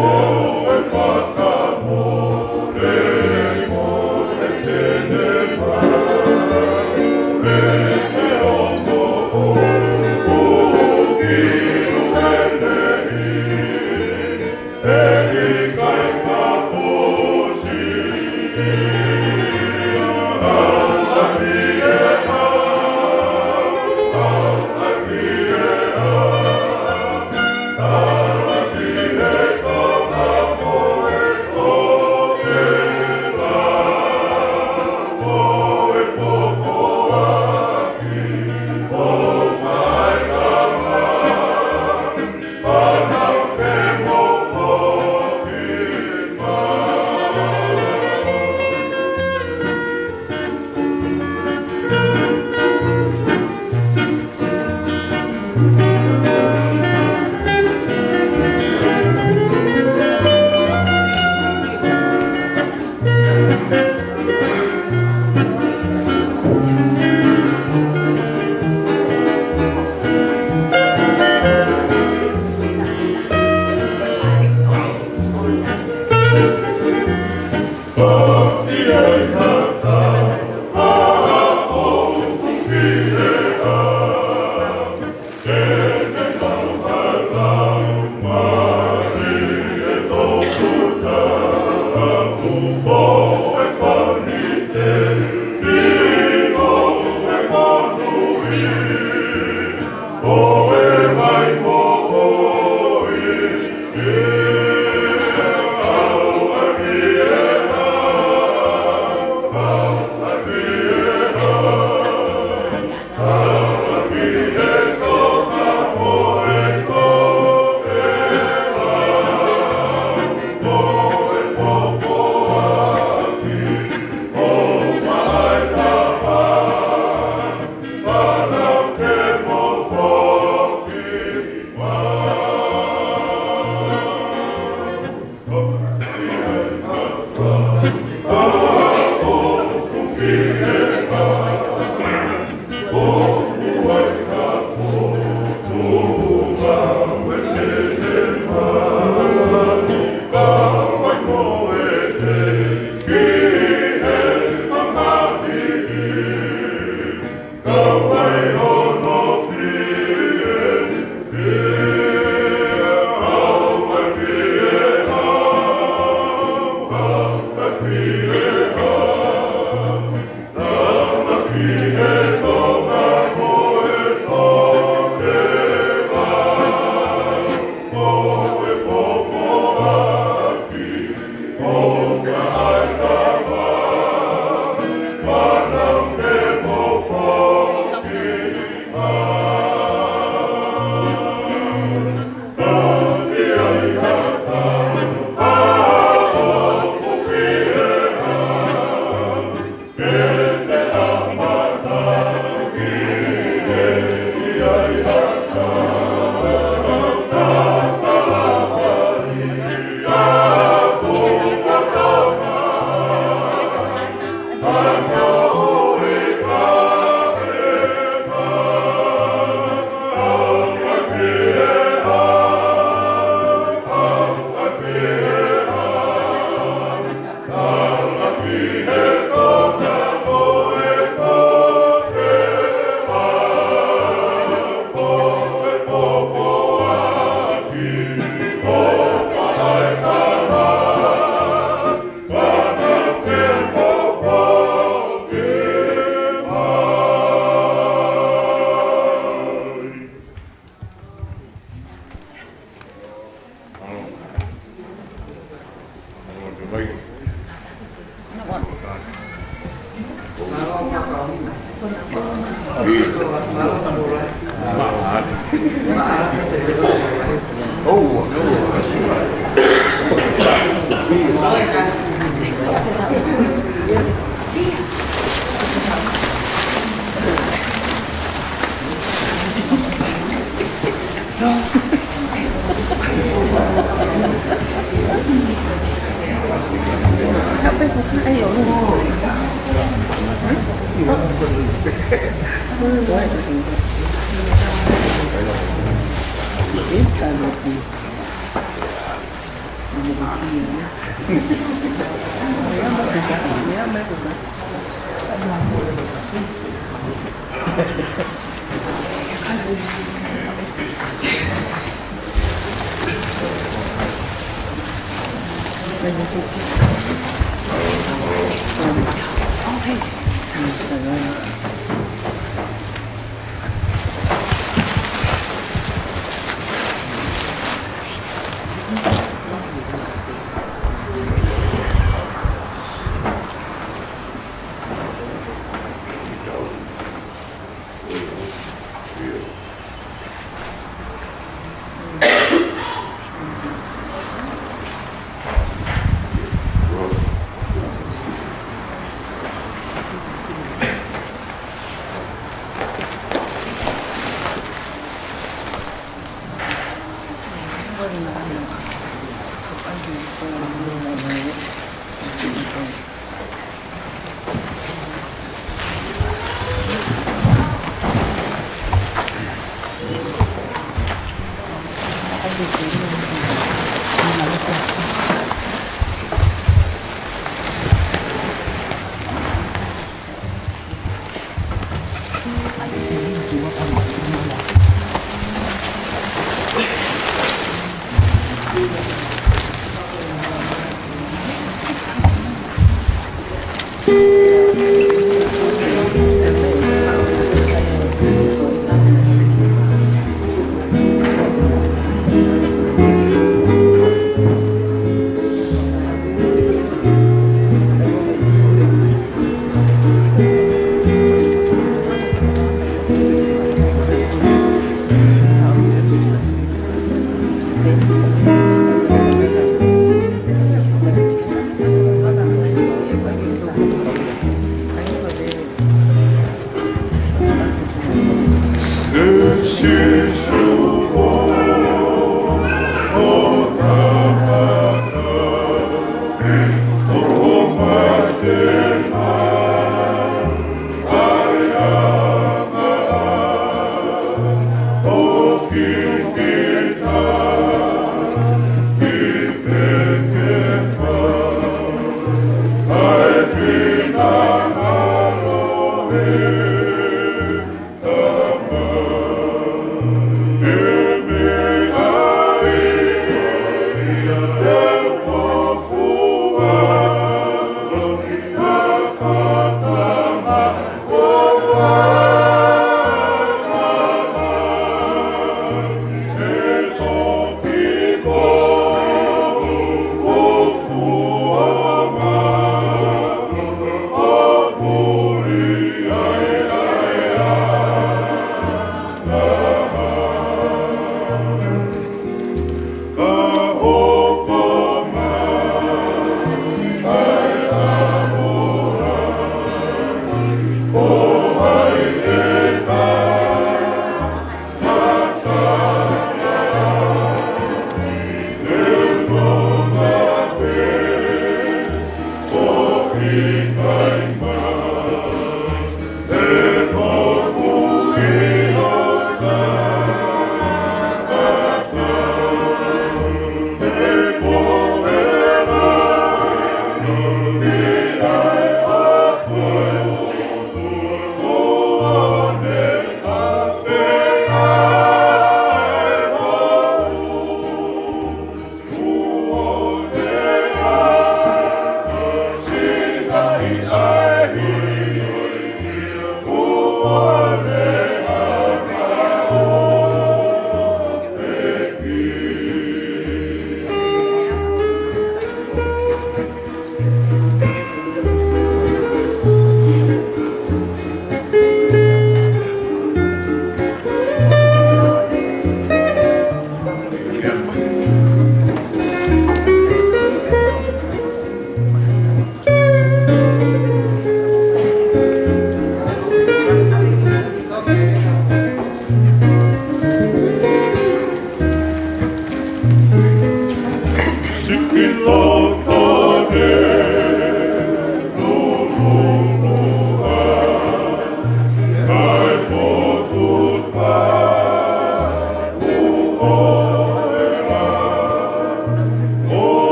Oh Hãyไปฟุกให้เหรอลูก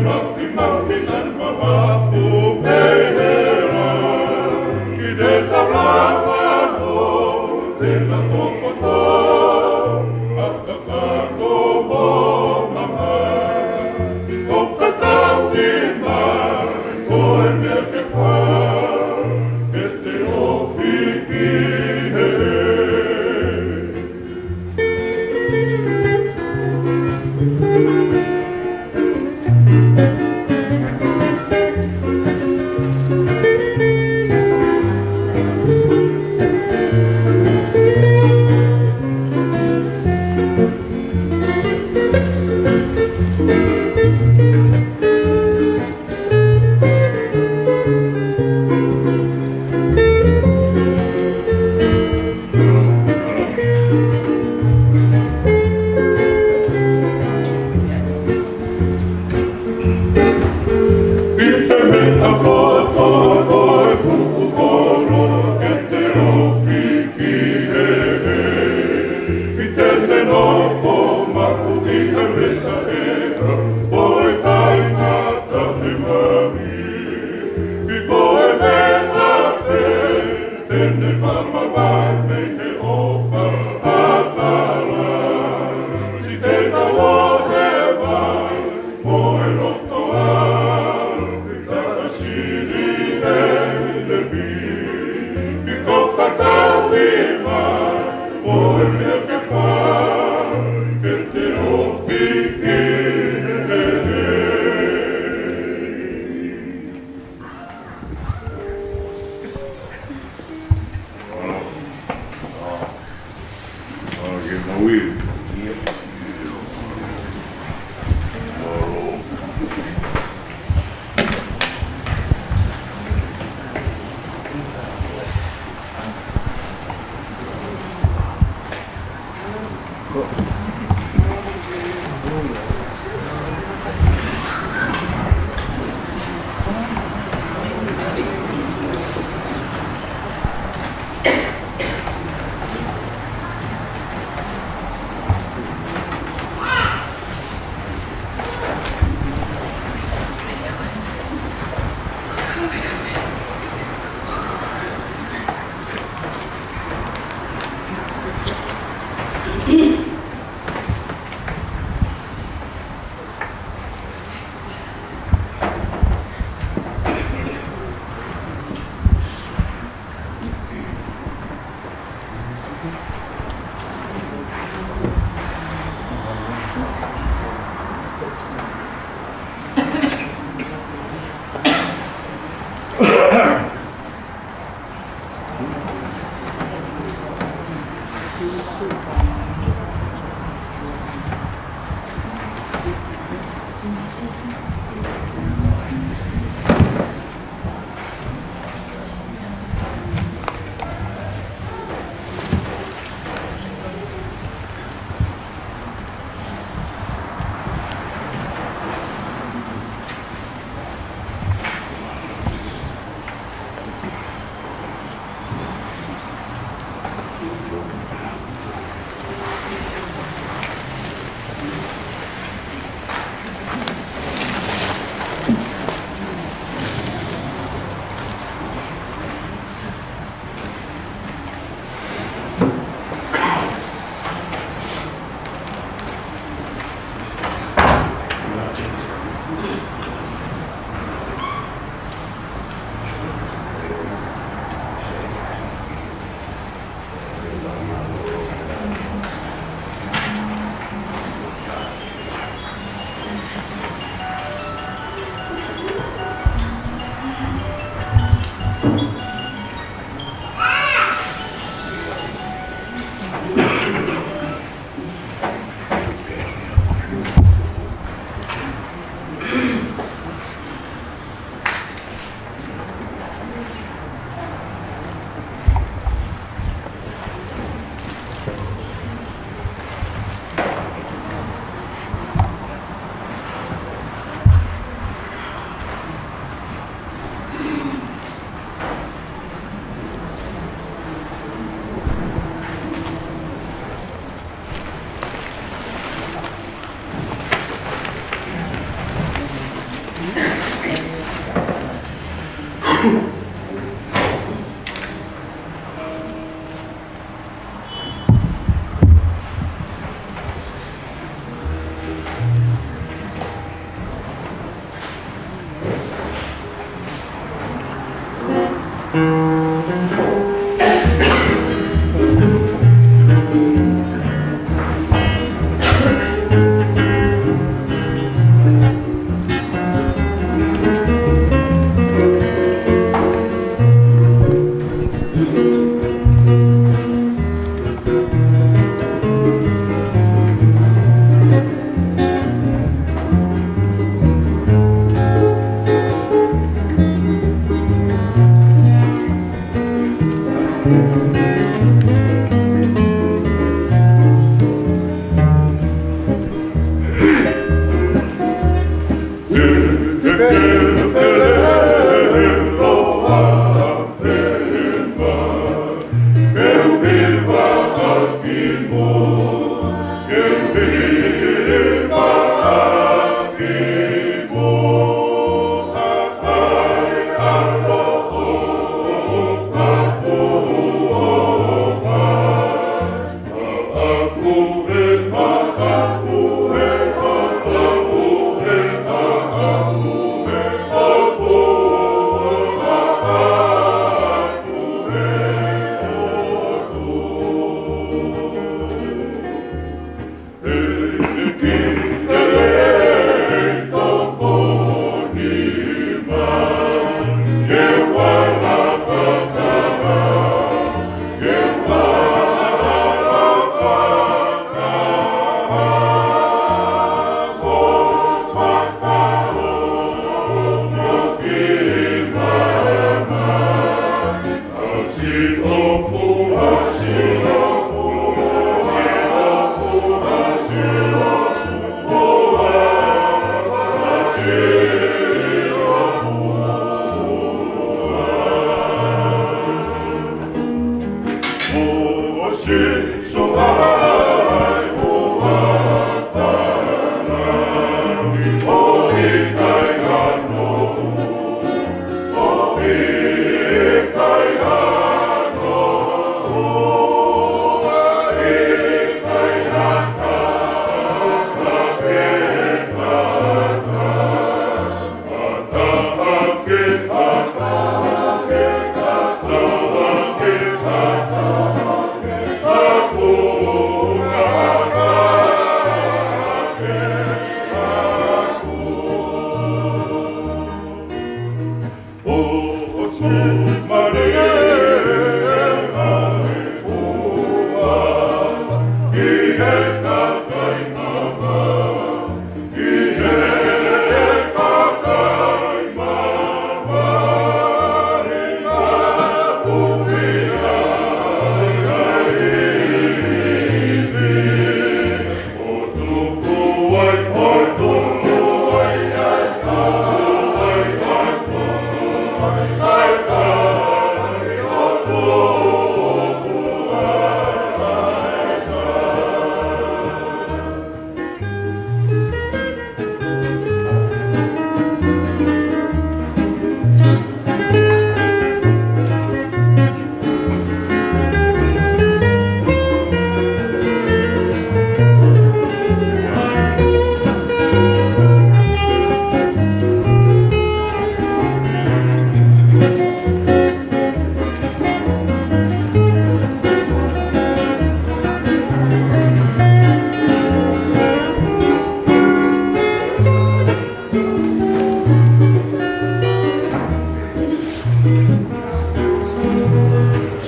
Muffy, muffy, and mama, Will.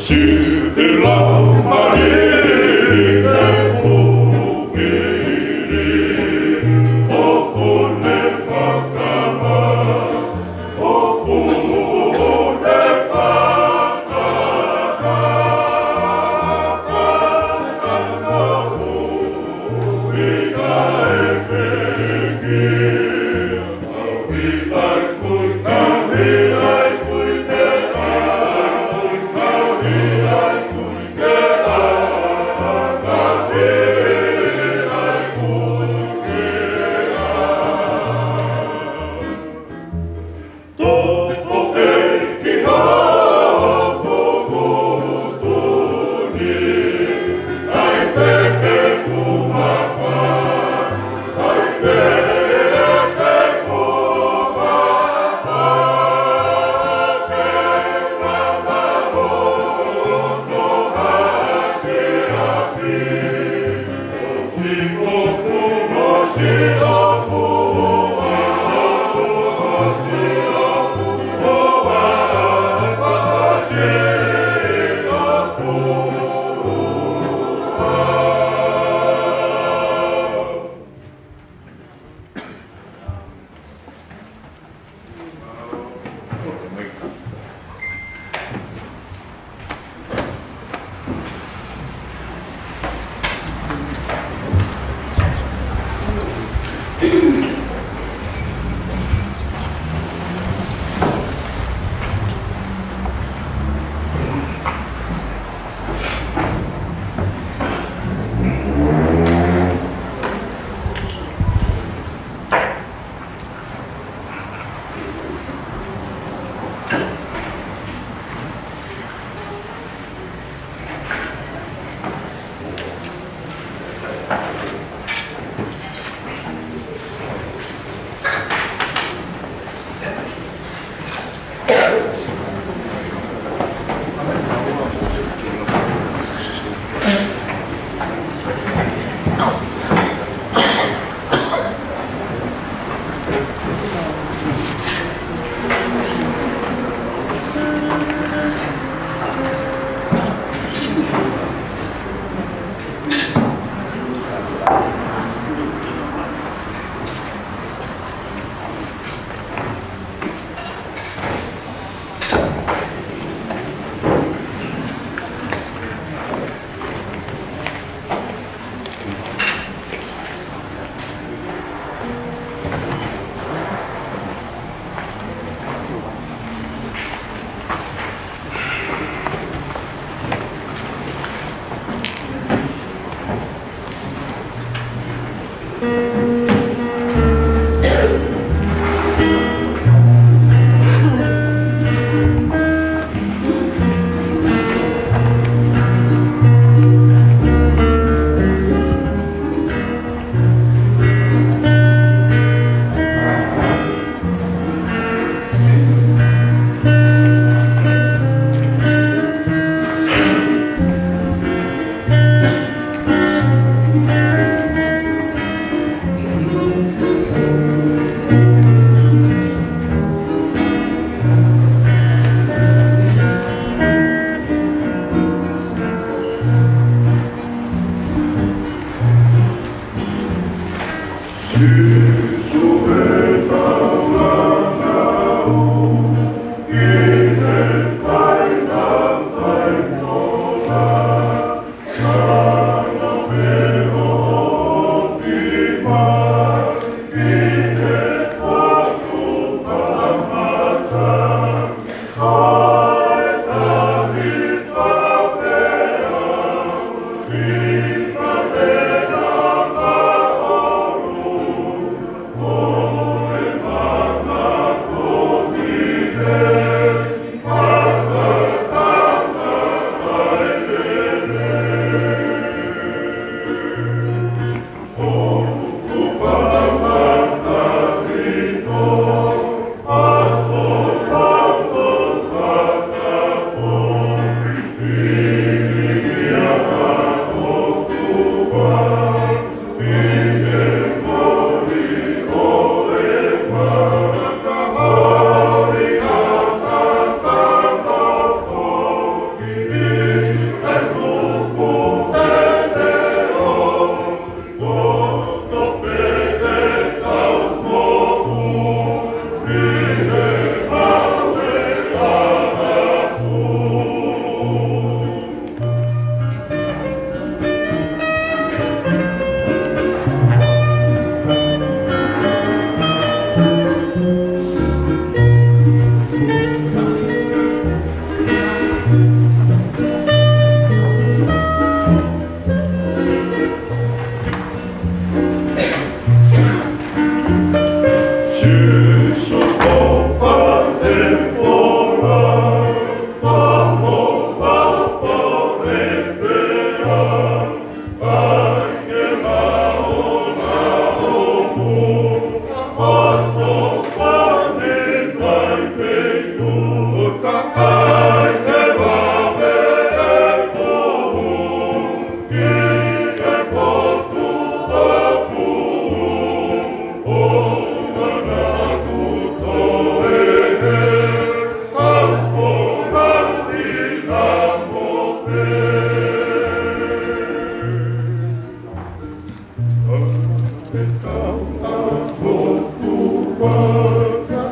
sur la marée des fougueries, au Konefakama, au Konefakama, Wika ebegi, Wika kuita, Wika kuite,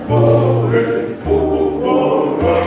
Poe, fuoco fora,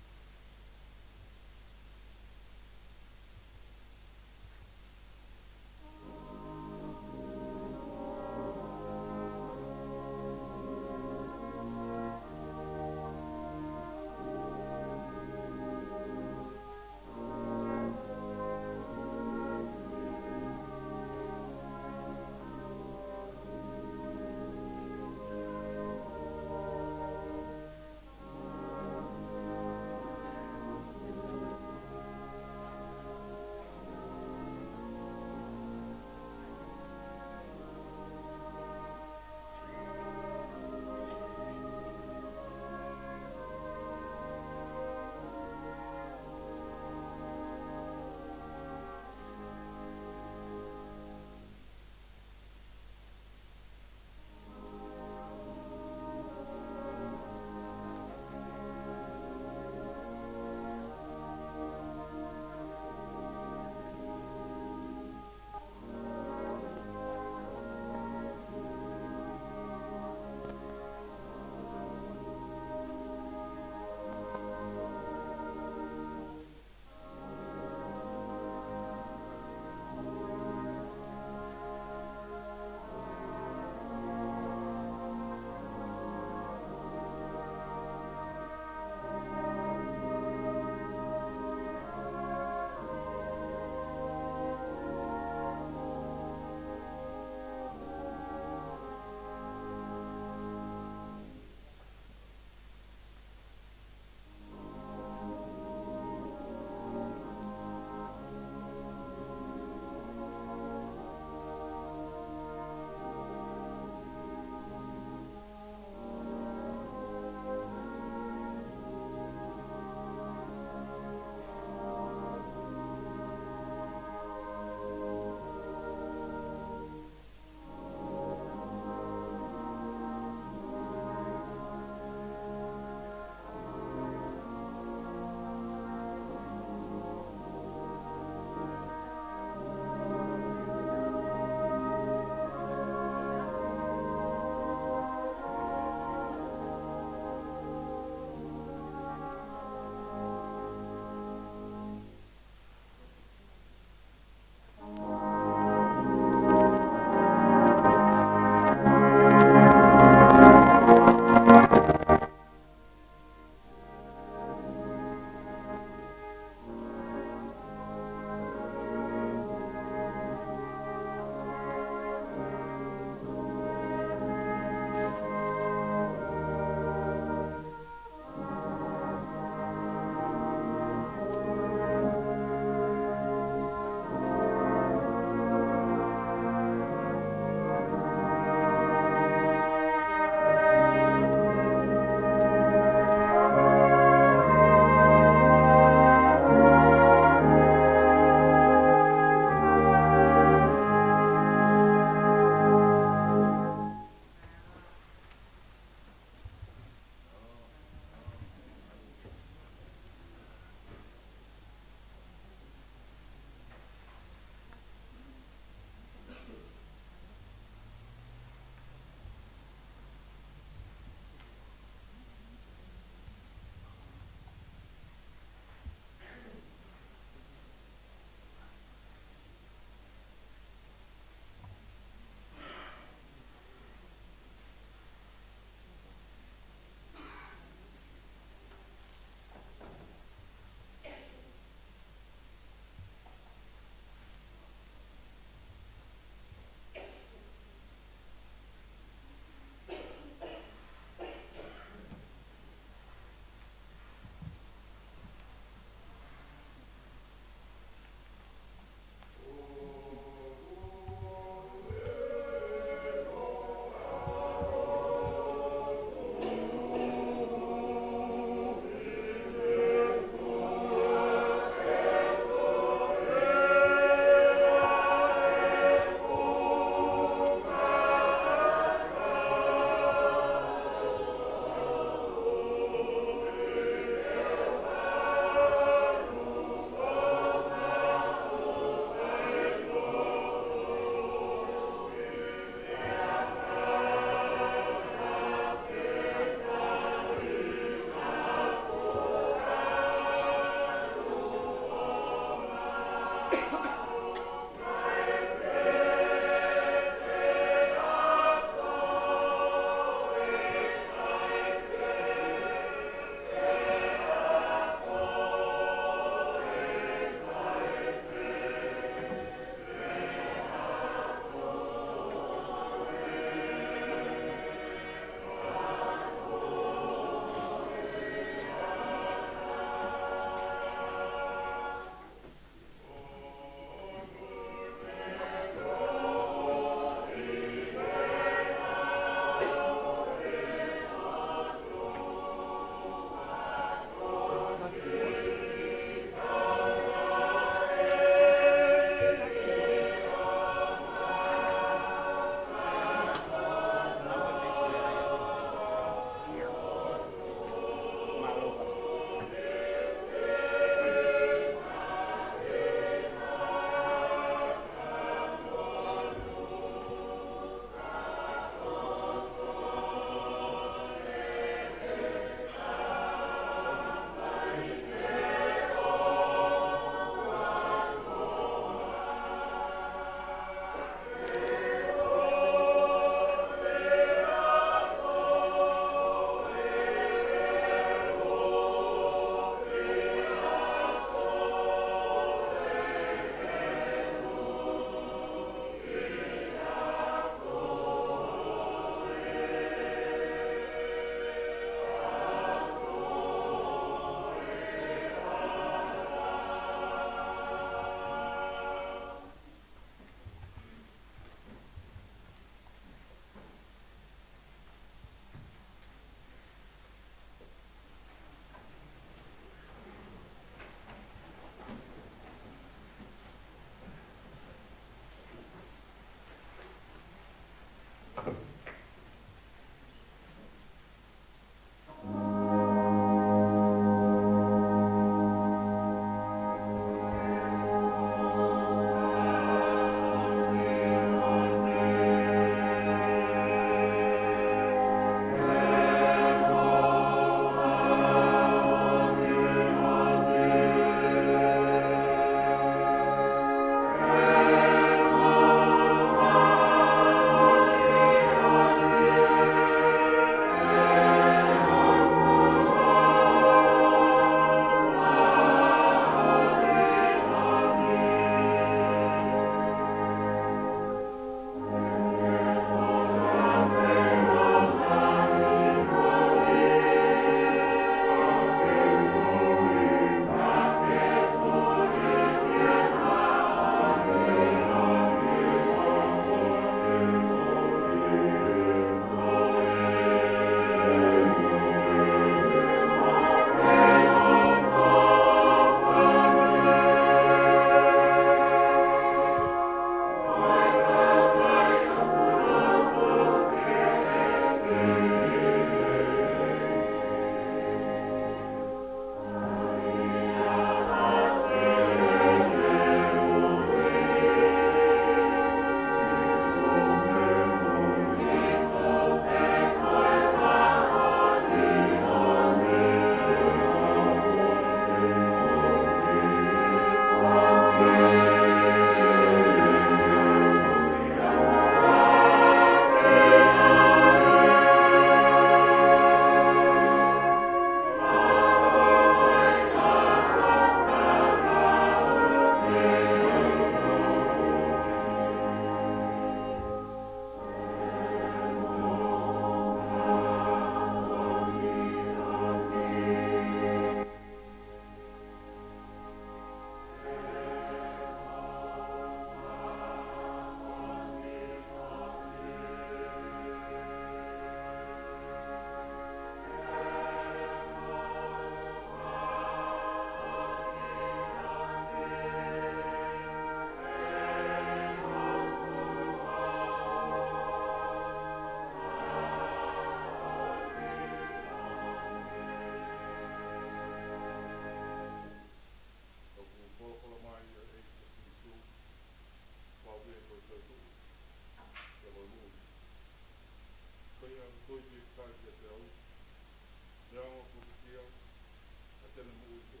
tele mo ute.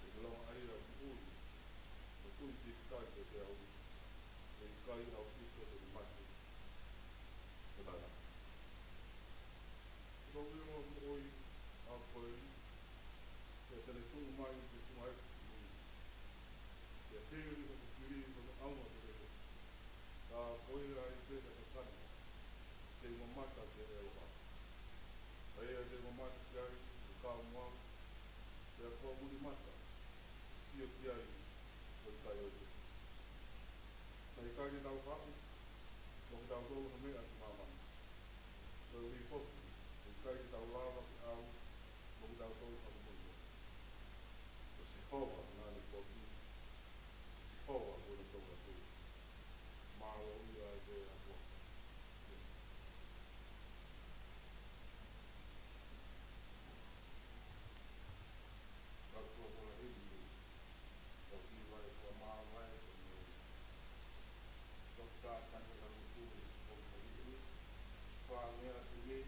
E kalawa aira mo ui. O kui te kai te au. E kai au tito te mate. Te tala. Ko mo oi a koi. Te tele tu mai te tu mai. Te teo ni ko kiri ko au ma te te. Ka koi ai te te kana. Te mo mata te e wa. Ai te mo mata te ai ka mo. Te ko mo ni mata. Sio ki ai ko kai o te. Mai kai ni tau whaku. Nō tau tō no mea ki māmani. Nō ui poki. Nō kai ki tau lava ki au. Nō tau tō whaku mō. O si hoa nāni poki. Si hoa kore tō whaku. Mālo ui ai te a kua. Kakua kona hiri. Kau ki vai kua mālo vai. Kau ka kani ka muturi. Kau ka hiri. Wha mea te me.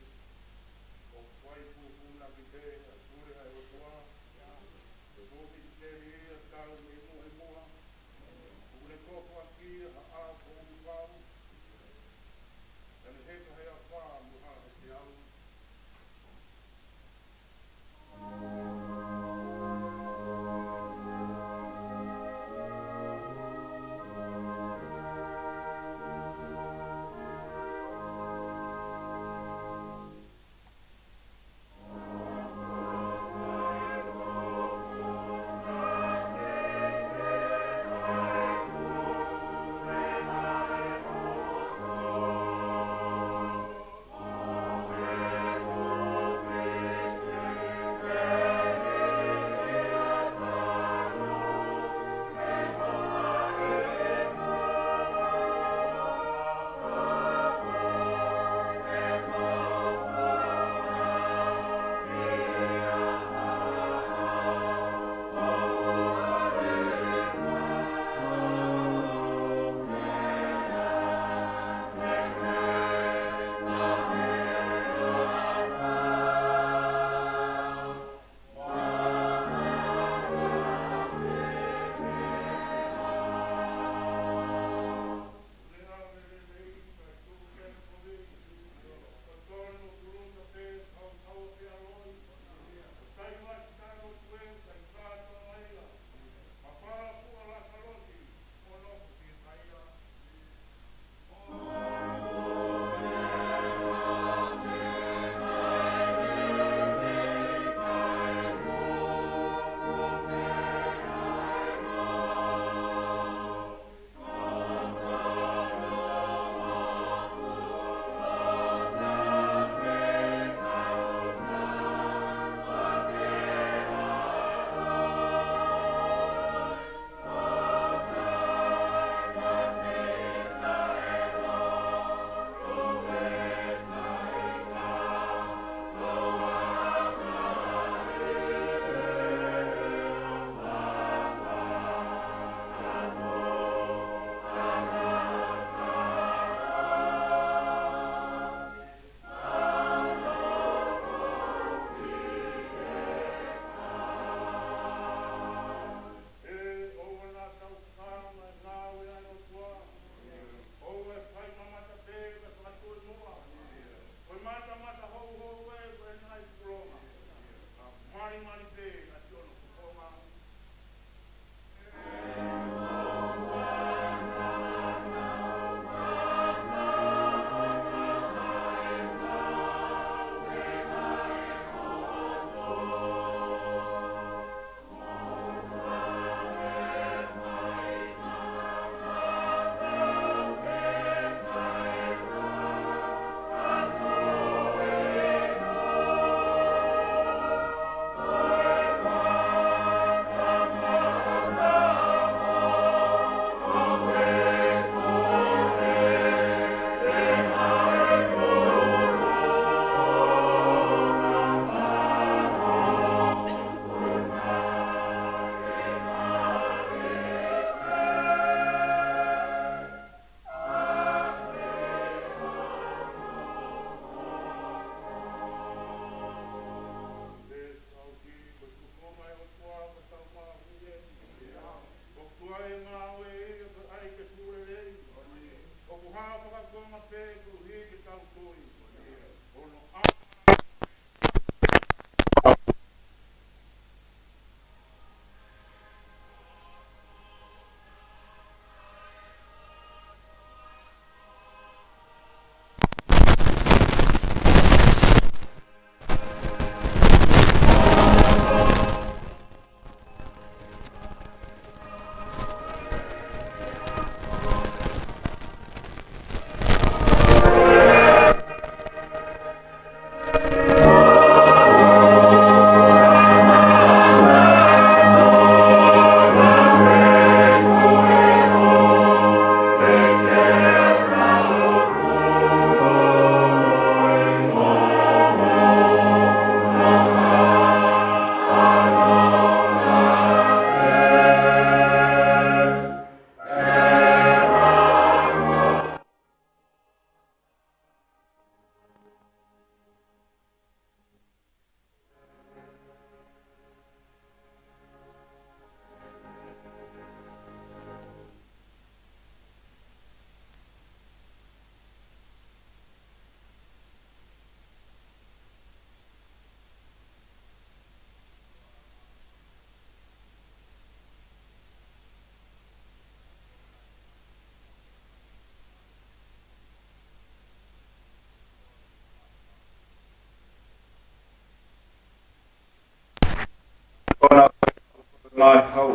Mai hau.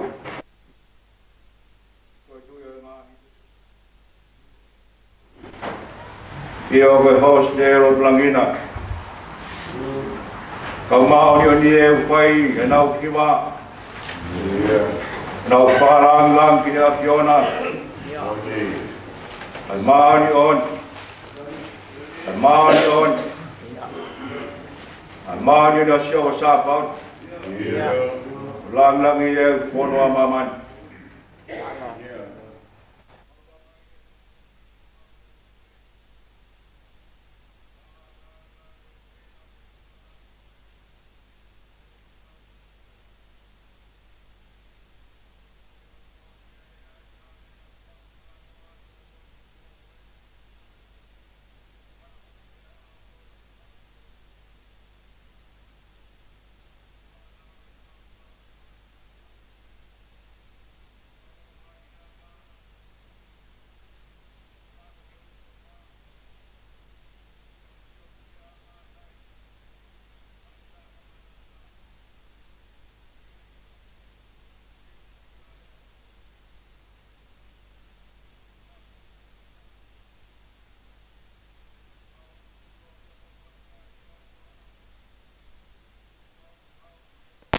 Ia o koe hos te ero plangina. Kau mao ni o ni e ufai e nau kiwa. Nau whalang lang ki a Fiona. Ai mao ni on. Ai mao ni on. Ai mao ni na sio sa paut. Lang lang i e whonoa maman.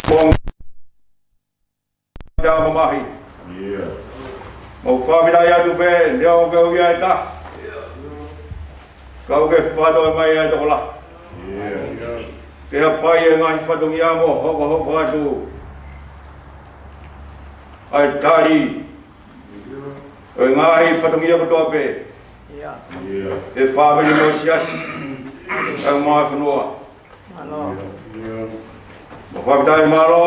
Bom da mamahi. Mau whawhidai atu pe, neo kau ia e ta. Kau ke whado mai e tokola. Ke hapai e ngahi whatungi amo, hoko atu. Ai tari. E ngahi whatungi amo toa pe. E whawhiri no sias. E mai whanua. Mo whawhitai maro,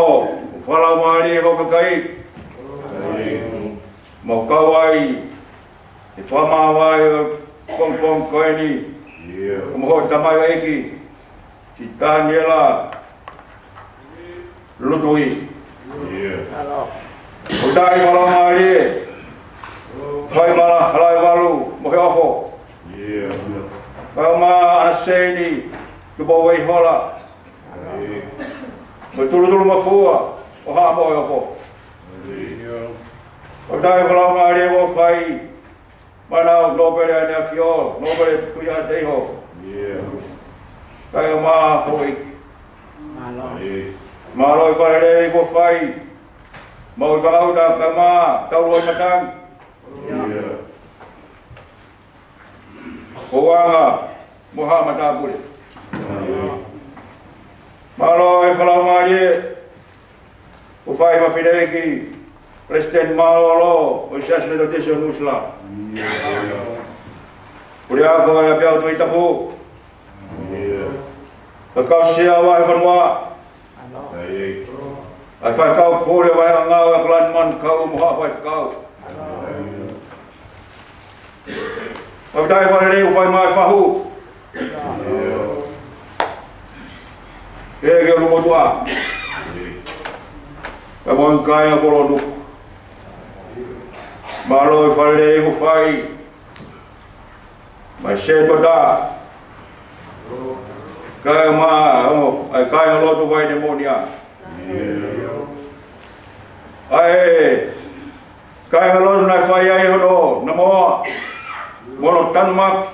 mo whalau maari e hoka kai. Mo kawai, e whamawai e pong koe ni. Mo ho tamai o eki, si Daniela Lutui. O tai whalau maari e, whai mara halai walu, mo he ofo. Kau maa anaseni, tupo wei hola. Mo tulu mafua, o haa mo e ofo. O tai whalau maari e o whai, mana nobele ane a fio, nobele kuia teho. Kai o maa hoi. Malo i wharere i o whai, mau i whakauta ka maa, tauro i matang. Ko wanga, mo haa matapure. Malo e whalau maari e, o whai mawhineki, President Malolo, o Isas Methodistion Usla. Uri ako e apiau tui tapu. Ka kau sia wahi whanua. Ai whai kau kore wahi ngau e klan man kau moha whai kau. Pavitai whanere u whai mai whahu. Ege rumo tua. Ka moen kai a kolo nuku. Malo i whanere i whai. Mai se toda. Kai ma, ai kai halotu vai demonia. Ai kai halotu nai whai ai hono, na moa. Mono tanumak.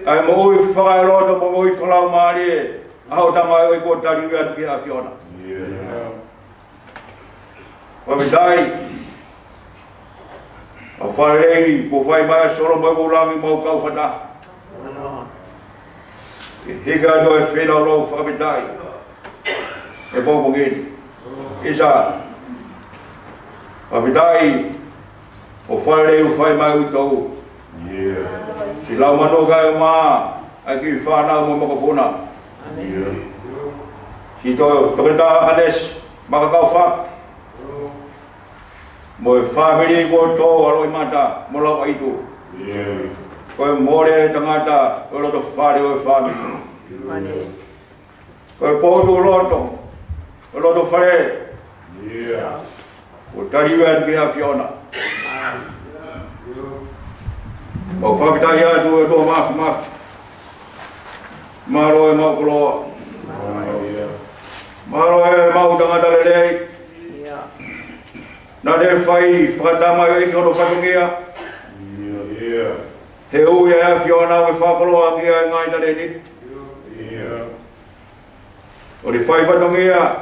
Ai mo ui whakai halotu, mo ui whalau maari. Aho tamai oi ko tari ui atu ki a Fiona. Pavitai. Au wharei, ko whai mai soro mai ulangi mau kau whata. Higa do e whenau rau whavitai. E bōpongini. Isa. Whavitai. O wharei u whai mai uitau. Si lau mano kai o maa. Ai ki whanau mo makapuna. Si tokita anes makakau whak. Mo e whamiri ko tō alo i mata, mo lau aitu. Koe more e tangata, o roto whare o e whamiri. Koe pōtu o roto whare. O tariwe atu ki a Fiona. O whavitai atu e tō mafu. Maro e mau koloa. Maro e mau tangata lelei. Na le fai whakatama i kono whatungia. He ui e Fiona we whakaloa kia e ngai tare ni. O le whai whatungia.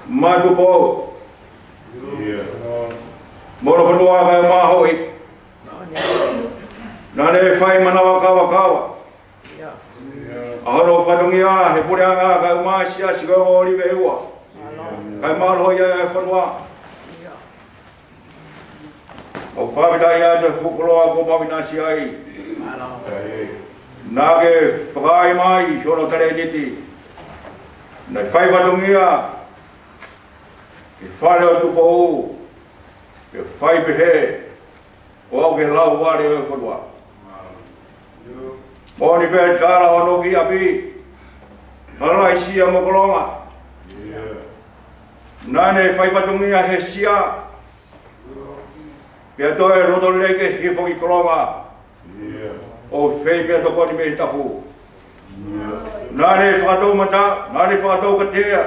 Matupo. Moro whanua kai mahoi. Na le whai manawa kawa kawa. Ahoro whatungia he pureanga kai umasia sika o li veua. Kai malo ia e whanua. O whawidai a te whukoloa ko mawinasi ai. Nā ke whakai mai hono tare niti. Nei whai whatungia. Ke whare o tupo u. Ke whai pehe. O au ke lau ware o whanua. Mōni pēr kāra o noki api. Hala i sia mokolonga. Nāne whai whatungia he sia. Pia toe roto leke hifo ki kolonga. O whei pia toko ni me tafu. Nāne whakatau mata, nāne whakatau katea.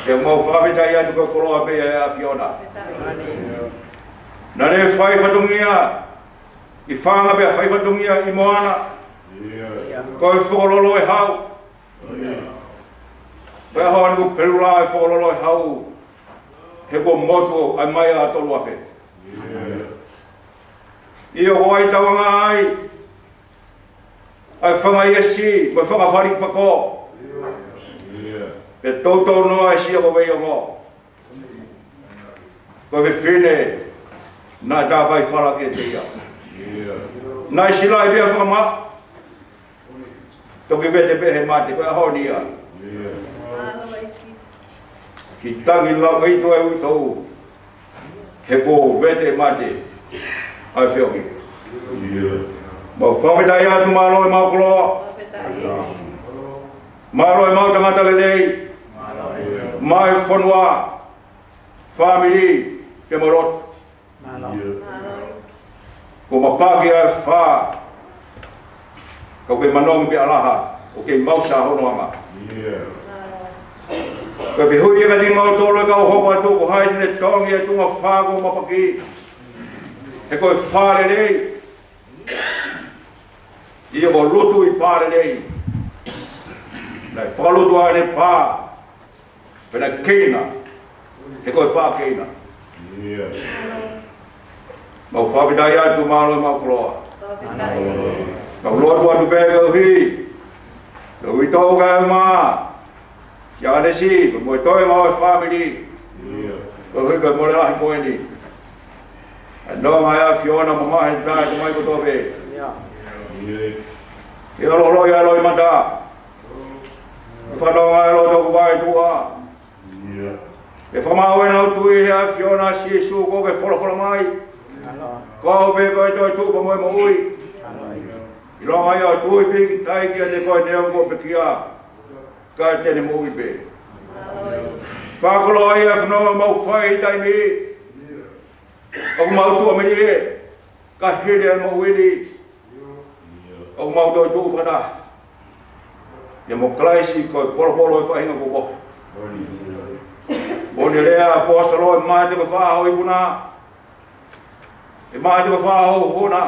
Te mau whawhetai atu ka koloa pia e a Fiona. Nāne whai whatungia. I whanga pia whai whatungia i moana. Koe whakololo e hau. Pea hoa niku perula e whakololo e hau. He ko motu ai mai a tolu afe. Ia wai tawanga ai. Ai whanga iesi, koe whanga wharik pako. Pe tautou noa esi ako wei o ngō. Koe we whine, nā tāpai whara ke te ia. Nā isi lai pia whama. Toki vete pehe mate, koe aho ni a. Ki tangi lau ei toi ui tau. He ko vete mate. Ai whiohi. Mau whawhetai atu mālo e mau koloa. Mālo e mau tangata lelei. Mai whanua. Family. Te morot. Ko mapaki ai wha. Kau ke manong pe alaha. O ke mausa hono anga. Ka te hui ka ni mau tolo ka hoko atu ko hai ne tongi atu ma whago mapaki. He koe whare nei. Ia ko lutu i pare nei. Nei whalutu ai ne pā. Pena keina. He koe pā keina. Mau whawidai atu mālo i mau koloa. Kau lotu atu pēr kau hi. Kau i tau kai maa. Sia ane si, mo toi mau family. Ko hui ko mo lahi ko ni. No mai Fiona mama he dai ko mai ko tobe. E lo ya lo mata. Fa no ai lo to ko vai tua. E fa mau na tu e Fiona si su ko ke folo mai. Ko be ko to tu ko mo ui. I lo mai o tu i bi tai ki de ko ne ko pe kia. Ka tene mo ipe. Whakolo ai a whanau mau whai tai mi. Au mau tua meni e. Ka here ai mau wini. Au mau toi tu whana. Ia mo klaisi koe polo e whahinga koko. Moni lea apostolo e mai te ko whahau i kuna. E mai te ko whahau hona.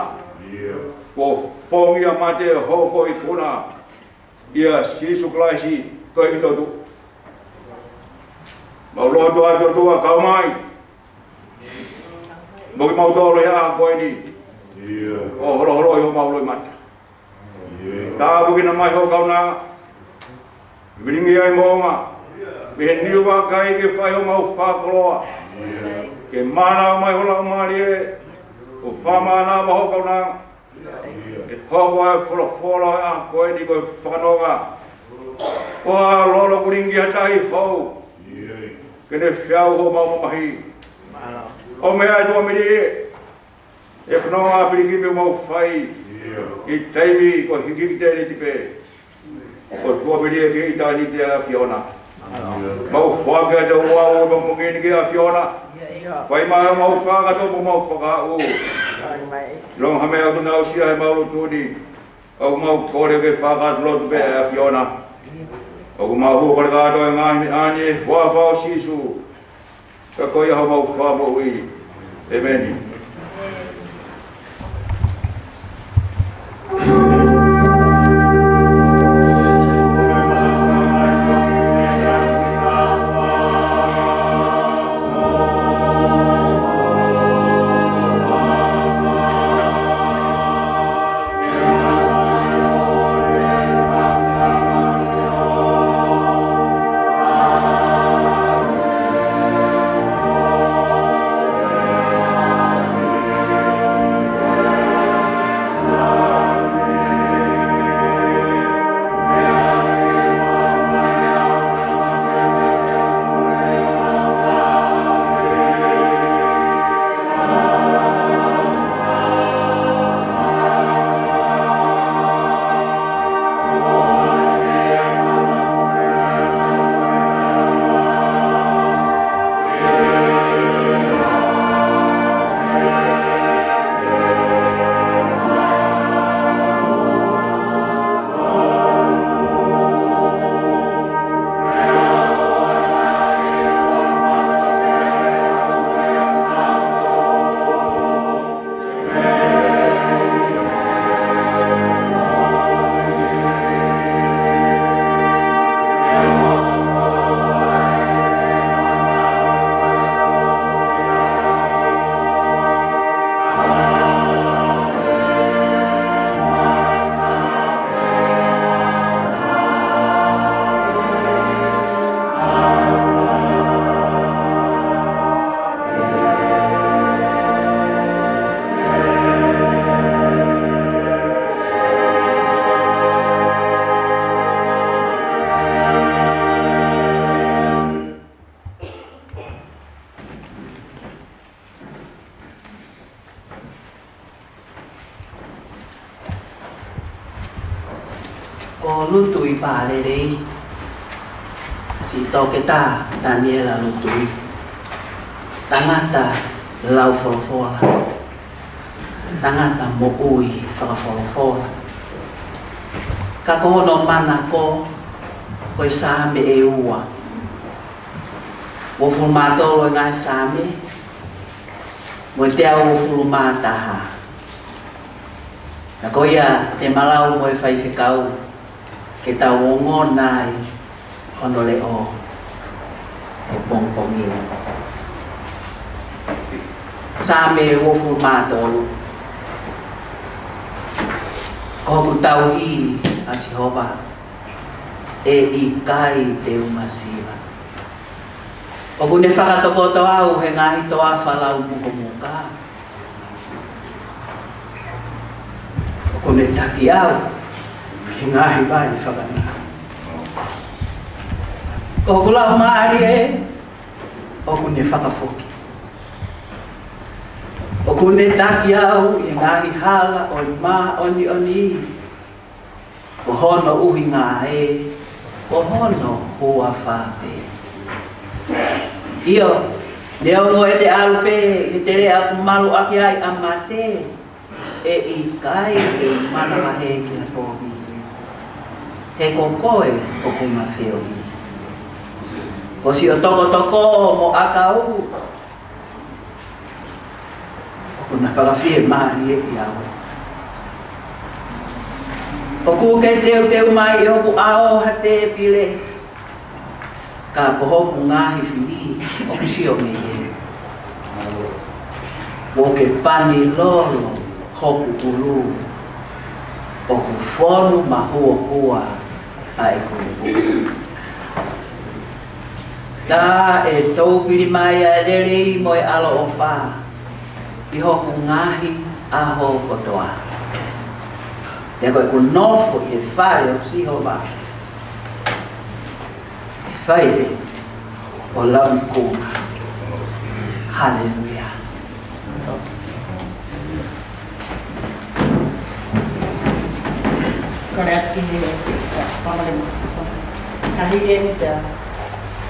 Ko whongi a mai te hoko i kuna. Ia sisu klaisi koe ki tautu. Mau loa tua tua kau mai. Mo ki mau tolo hea koe ni. O horo i ho mau loi mata. Tā buki na mai ho kau nanga. Viringi ai moonga. Mihe niuwa kai ke whai ho mau whakoloa. Ke mana mai ho lau maari e. O whamana ma ho kau nanga. E hoko ai wholo a koe ni koe whanonga. Koa lolo kuringi hatai hou. Kene whiau ho mau mahi. O mea e tua miri e. E whanonga piriki me mau whai. I teimi ko hiki ki tēne tipe. O tua miri e ke i tāni te a Fiona. Mau whaka te ua o mau ngeni ke a Fiona. Whai mai mau whaka topo mau whaka o. Long hame au tuna o sia he maulu tūni. Au mau kore ke whaka tulotu pe a Fiona. O ku mahu kore kato e ngai mi ane, wa whao sisu. Ka koe hau mau wha i. Amen. Ko lutui pālelei si toketa Daniela lutui tangata lau folofola tangata mo ui whakafolofola ka kohono mana ko koe same e ua wo fulmatolo ngai same mo te au wo fulmataha na koia te malau mo e whaiwhikau ke tau ongo nai hono leo e pongpongin. Same wofu matolu. Koku tau hi asihoba e ikai te umasiva. Oku ne whakatokoto au he ngahi toa whalau muka. Oku ne taki au he ngahi bani whakana. Oku lau maari e, oku ne whakafoki. Oku ne taki au he ngahi hala o ma oni oni. Ko hono uhi ngā e, ko hono hua whāpe. Io, leo ngo e te alupe, he te rea aku malu aki ai amate, e I kai te manawa he ki a pōhi. He kokoe o kunga whio I. Ko si o toko toko mo akau, o kuna whakawhie maari e ki au. O ku ke teu mai o ku ao ha te pile. Ka pohoku ngahi whiri o ku sio me e. O ke pani lolo hoku ulu. O ku whonu ma hua hua a e kuru. Tā e tau piri mai a rere mo e alo o whā. I hoku ngahi a ho kotoa. E koe ku nofo I e whare o siho wā. E whaile o lau I kūma. Hallelujah. Kore ati ni pamale mo. Kahige ta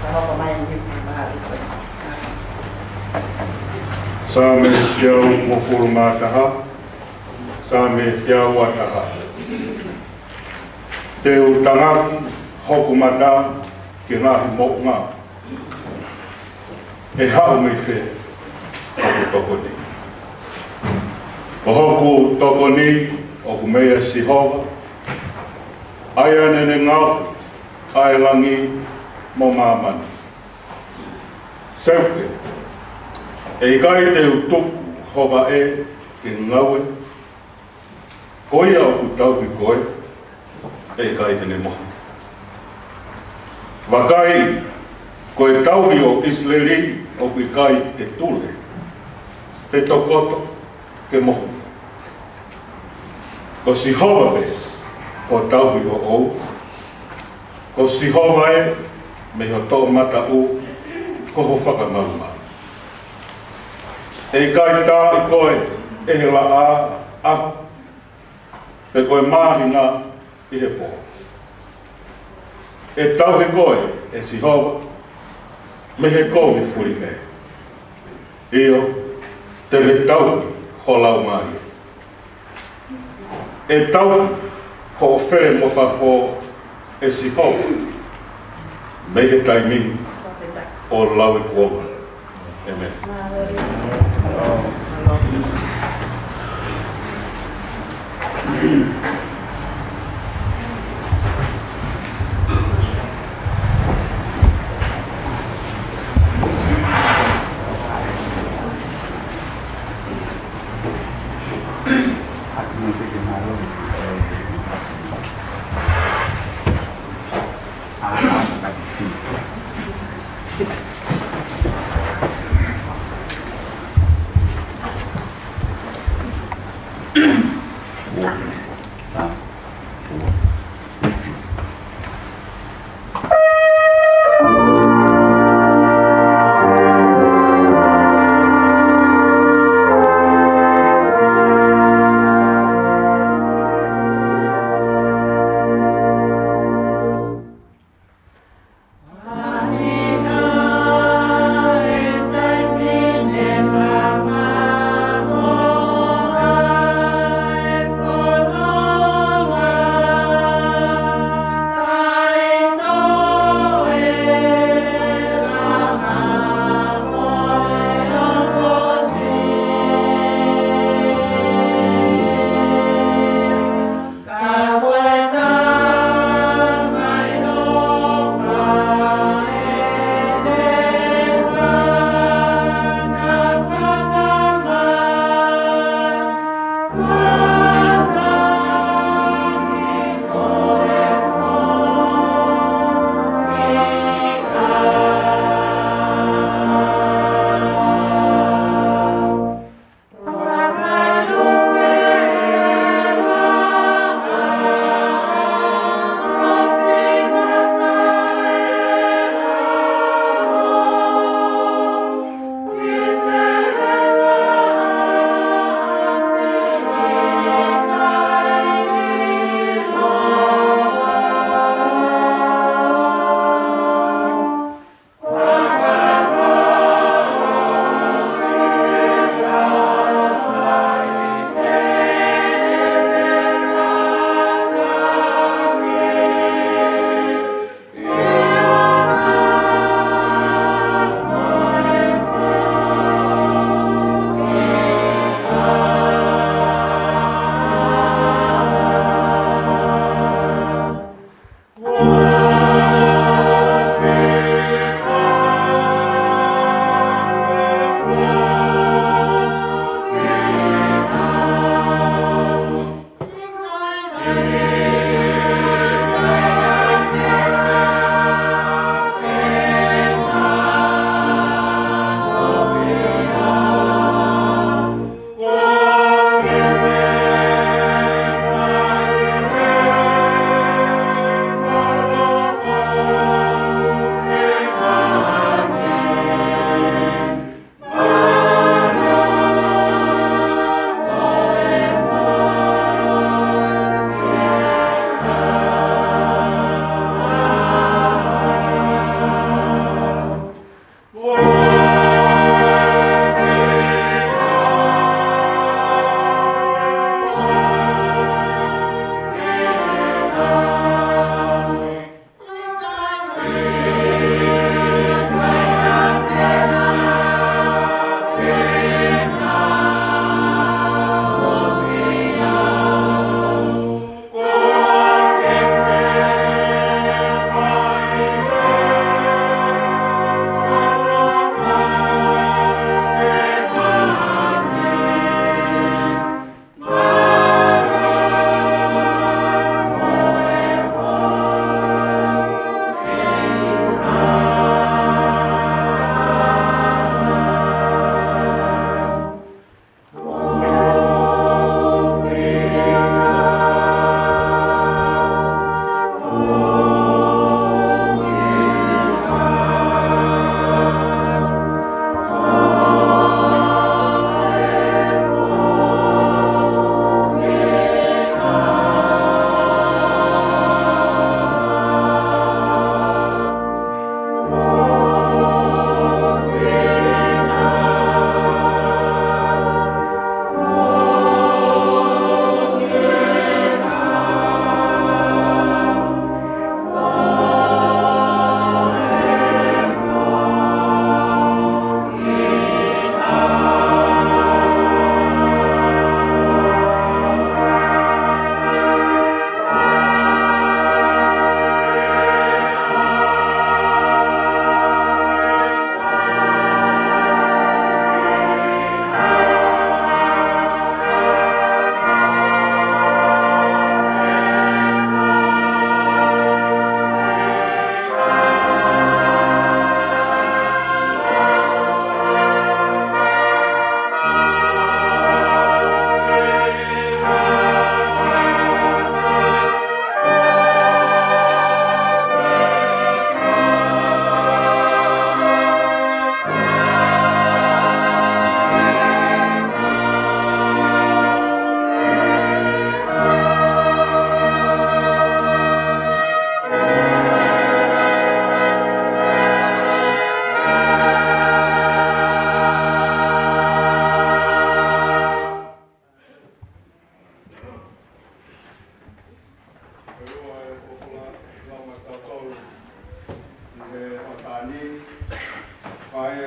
pa mai ni mahali sa. Same yau mo fulmataha. Same yau ataha. Teu tangaki hoku mata ki ngahi mo ngā. E hao mei whē, hoku toko ni. O hoku toko ni, oku mea sihova, aia nene ngau, ai langi mo mamani. Seuke, e kai te utuku hova e ke ngaue, koia oku tauhi koe, e kai tene moha. Wakai, koe tauhi o Israeli o kui kai te tule, te tokoto ke moho. Ko sihova me, ko tauhi o ou, ko sihova e, me ho tō mata u, ko ho whakamauma. E kai tā i koe, e he la a, pe koe mahina i he poho. E tauhi koe, e sihova, me he kovi furi me. Io, te le tauhi ho lau mai. E tauhi ho where mo whafo e sihova, me he taimini o lau i kuoma. Amen.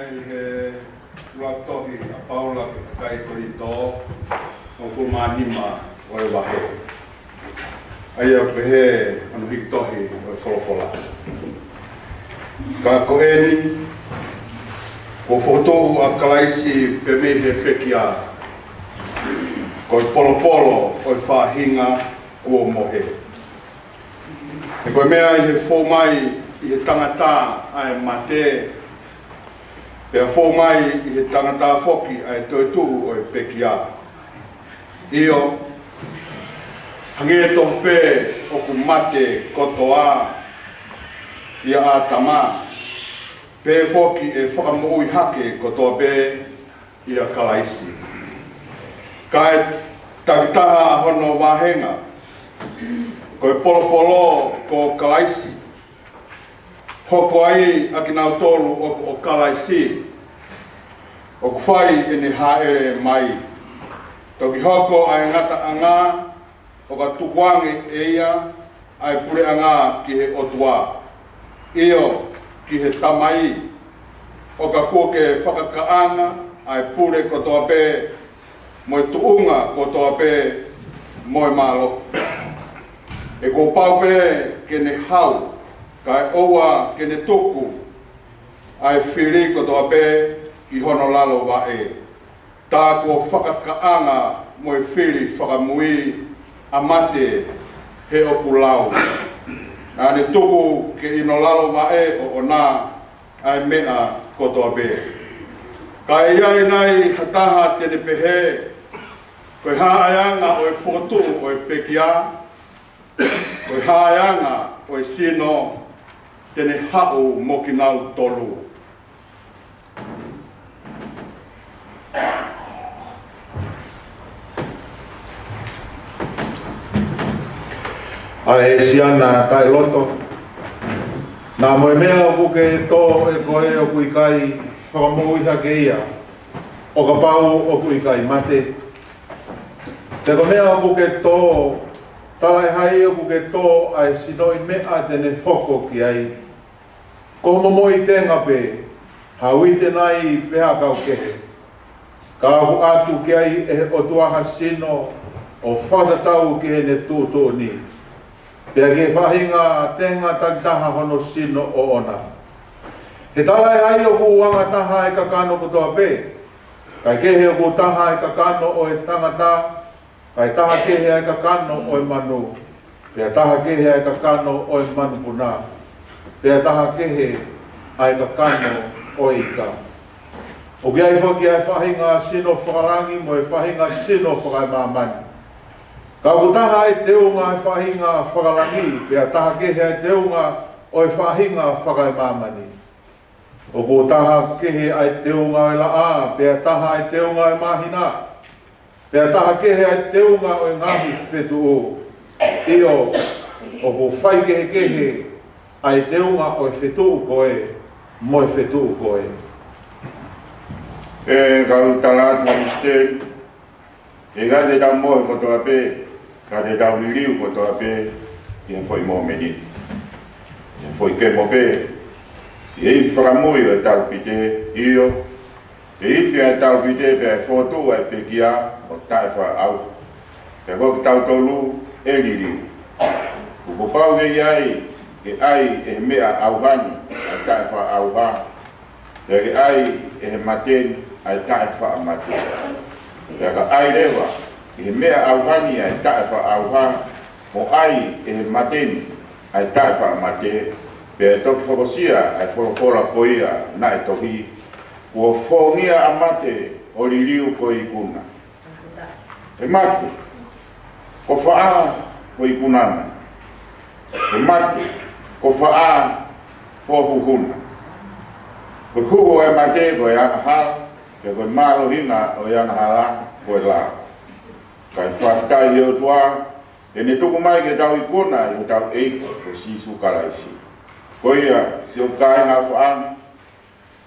mai he tuatohi a paula kai kori tō o fumanima o e wahe. Aia pehe anu hiktohi o e wholofola. Ka koeni, ko whotohu a kalaisi pe me he pekia. Ko polo o e whahinga kua mohe. E koe mea i he whomai i he tangata ai mate. Pea whomai i he tangata foki ai toetuhu o e pekia. Io, hange toh pe o ku mate kotoa ia a tama. Pe foki e whakamui hake kotoa pe ia kalaisi. Ka e takitaha hono wahenga. Ko e polo ko kalaisi. Hoko ai a ki nau tolu o kalaisi. O ku whai e ne haere mai. Toki hoko ai ngata anga. O ka tukuange e ia. Ai pure anga ki he otua. Io ki he tamai. O ka kuke whakakaanga. Ai pure kotoa pe. Mo e tuunga kotoa pe. Mo e malo. E ko pau pe ke ne hau. Kai oua ke ne tuku. Ai whiri kotoa pe ki hono lalo wa e. Tā ko whakakaanga mo e whiri whakamui amate he opu lau. Nā ne tuku ke ino lalo wa e o nā ai mea kotoa pe. Kai iai nai hataha tene pehe. Koe hāianga o e whotu o e pekia. Koe hāianga o e sino tene hau mo ki nau tolu. Ai siana kai loto. Nā moe mea o kuke tō e koe o kui kai whakamui hake ia. O ka pau o kui kai mate. Te ko mea o kuke tō, talai hai o kuke tō ai sinoi mea tene hoko ki ai. Ko momo i tenga pe, hau i tenai peha kau kehe. Ka aku atu ki ai e o tuaha sino o whatatau ki he ne tūtō ni. Pea ke whahinga tenga takitaha hono sino o ona. He talai hai o ku wanga taha e kakano kutoa pe. Kai kehe o ku taha e kakano o e tangata. Kai taha kehe ai kakano o e manu. Pea taha kehe ai kakano o e manu puna. Pea taha kehe ai kakano o ika. O ki ai whaki ai whahinga sino whakarangi mo e whahinga sino whakai mamani. Ka ku taha e teunga e whahinga whakarangi. Pea taha kehe ai teunga o e whahinga whakai mamani. O ku taha kehe ai teunga e la a. Pea taha ai teunga e mahina. Pea taha kehe ai teunga o e ngahi whetu o. Io, o ko whai kehe ai teunga o e whetu koe, mo e whetu koe. E kau talatu misteri. E ka te tau mohe kotoa pe. Ka te tau liliu kotoa pe. Ia foi mo meni. Ia foi ke mo pe. Ia i whakamui o e tau pite. Io. E iwi ai tau pite pe ai whotu ai pekia. O tae wha au. Pe koki tau tolu e liliu. Kuko pau ke iai. Ke ai e mea auhani. Ai tae wha auha. Ke ai e mateni. Ai tae wha mateni. Ka ai rewa. E mea auhani ai tae wha auha. Mo ai e mateni. Ai tae wha mateni. Pe toki whakosia ai wholofola koia na e tohi. Ua whongia a mate o liliu ko i kuna. E mate. Ko whaa ko i kunana. E mate. Ko whaa ko huhuna. Ko huho e mate ko e ana hala. Ke ko maro hinga o e ana hala ko e la. Kai whaftai o tua. E ne tuku mai ke tau i kuna i tau eiko ko sisu kalaisi. Ko ia si o kai ngā whaana.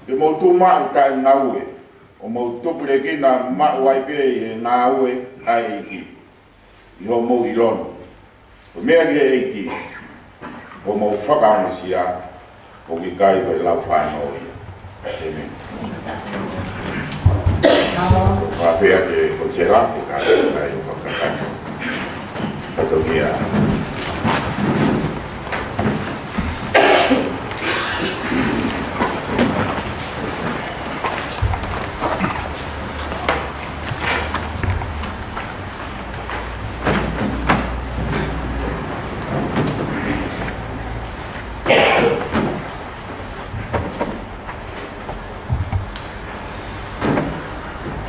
Ke mau tu mau kai ngaue. O mau tupure ki na mau waipe i ngaue ai eiki. I ho mau i lono. O mea ki eiki. O mau whakaona si a. O ki kai koe lau whaino ia. Amen. whea te o te rā, te kāre o whakakata. Patongia.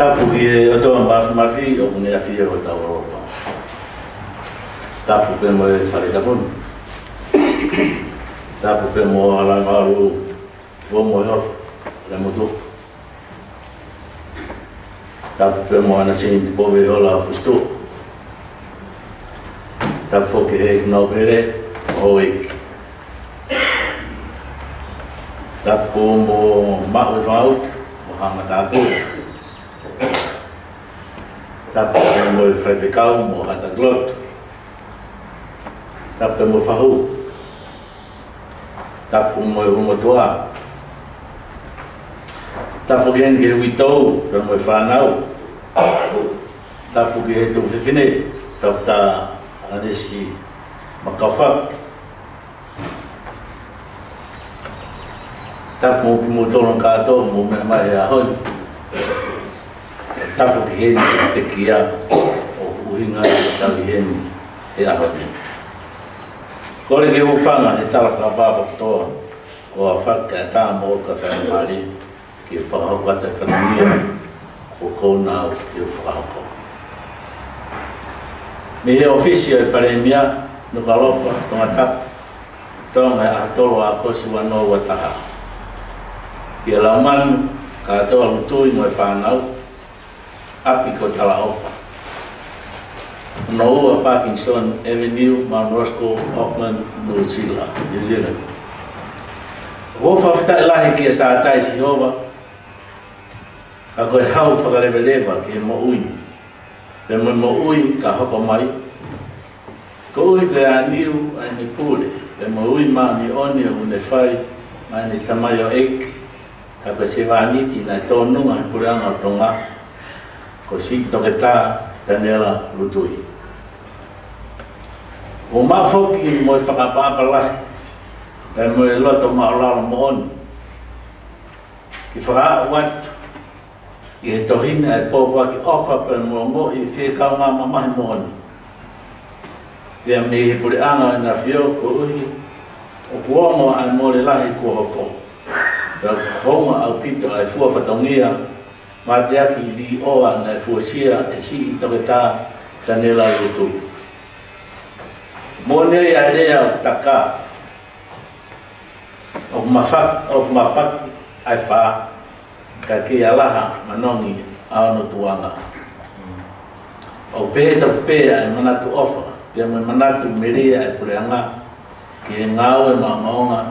Tapu ki e otoa mafi o kune a fia o tau roto. Tapu pe mo e whare tapun. Tapu pe mo ala maru o mo e ofu, le motu. Tapu pe mo ana sini te pove ola a fustu. Tapu foke he nau pere o iki. Tapu mo mahu e whaut, mo hanga tapu. Tapu mo e whaiwhikau mo hata glot. Tapu mo whahu. Tapu mo e humotoa. Tapu ki ke witou, pe mo e whanau. Tapu ki he tu whiwhine, tapu ta anesi makawhak. Tapu mo ki mo tono kato mo me mai a hoi. Tapu ki heni te kia o uhinga o tawi heni he ahoni. Kore ki ufanga he tala whakapapa kutoa ko a whaka e tā mō ka whakamari ki whakahokata e whanamia o kōna o ki whakahoko. Me he ofisia e pare mia no ka lofa tonga tapu tonga e ahatoro a kosi wano wa taha. I a laumanu ka atoa lutui mo e whanau api ko tala ofa. No ua Parkinson Avenue, Mount Roscoe, Auckland, New Zealand. Ko whawhita e lahi ki a sa tai si hova, a koe hau whakarewelewa ki he mo ui. Pe mo ui ka hoko mai. Ko ui koe a niu a ni pule, pe mo ui maa ni oni o une whai, maa ni tamai o eik, ka koe se wāniti na tōnunga he pureanga o tonga, ko si toke tā tanela lutui. O maa whoki mo e whakapapa lahi, pe mo e loto maa lalo mo oni. Ki whaka watu, i he tohina e pōpua ki ofa pe mo mo i whiekau ngā mamahi mo oni. Pea me he pureanga na whio ko uhi, o kuongo ai mo le lahi kua hoko. Pea honga au pito ai fua whatongia, ma te aki li oa na fuasia e si i toke tā tanela lutui. Mō nei a rea o taka, o mapaki ai wha, ka ke alaha manongi aono tuanga. O pehe tafu pea e manatu ofa, pea me manatu merea e pureanga, ki he ngāu e maonga,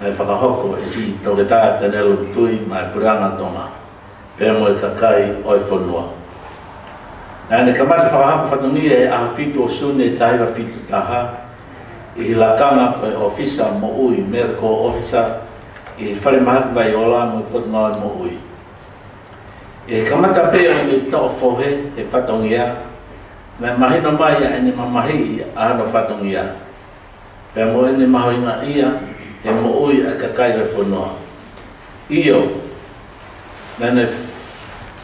mai whakahoko e si i toke tā tanela lutui mai pureanga tonga. Pea mo e kakai oi whanua. Nā ka mata whakahapu whatungia e aha fitu o sune e tahiwa fitu taha, i hi lakanga koe ofisa mo ui, medical officer, i hi whare mahaki vai ola mo i potungawa mo ui. I he kamata pea i tō whohe he whatungia, mai mahino mai a ene mamahi a hano whatungia. Pea mo ene mahoinga ia, he mo ui a kakai oi whanua. Iyo, nane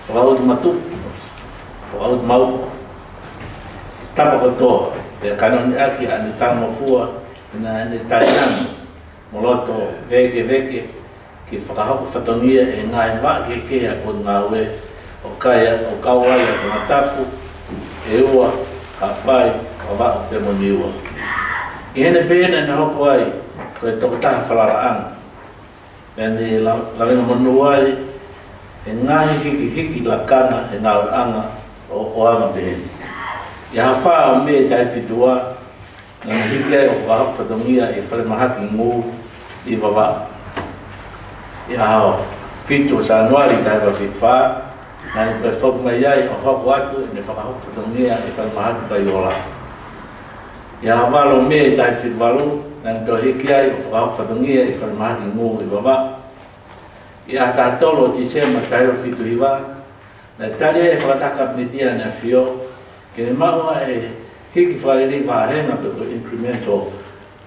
whakaut matu, whakaut mau, tapa kotoa, pia kanoni aki a ni tamo fua, na ni tariano, moloto veke, ki whakahoko whatongia e ngai wake ke a po ngā ue, o kaya, o kawai, o matapu, e ua, ka pai, o wako pe mo niua. I hene pēna na hoko ai, koe toko taha whalaraan, pia ni lawenga monu ai, e ngahi hiki lakana e ngā anga o anga peheni. I hawha o me tai whitua, ngā hiki ai o whakahapa whatongia e whare mahaki ngū i wawa. I hao whitu o sa anuari tai wa whitwha, ngā ni koe whoku mai ai o hoko atu e ne whakahapa whatongia e whare mahaki pai ola. I hawalo me tai whitwalu, ngā ni koe hiki ai o whakahapa whatongia e whare mahaki ngū i wawa. I a tātolo ti sema tairo whitu hiwa, na talia e whakataka pnitia na fio, ke ne maua e hiki whalele wahenga pe ko incremental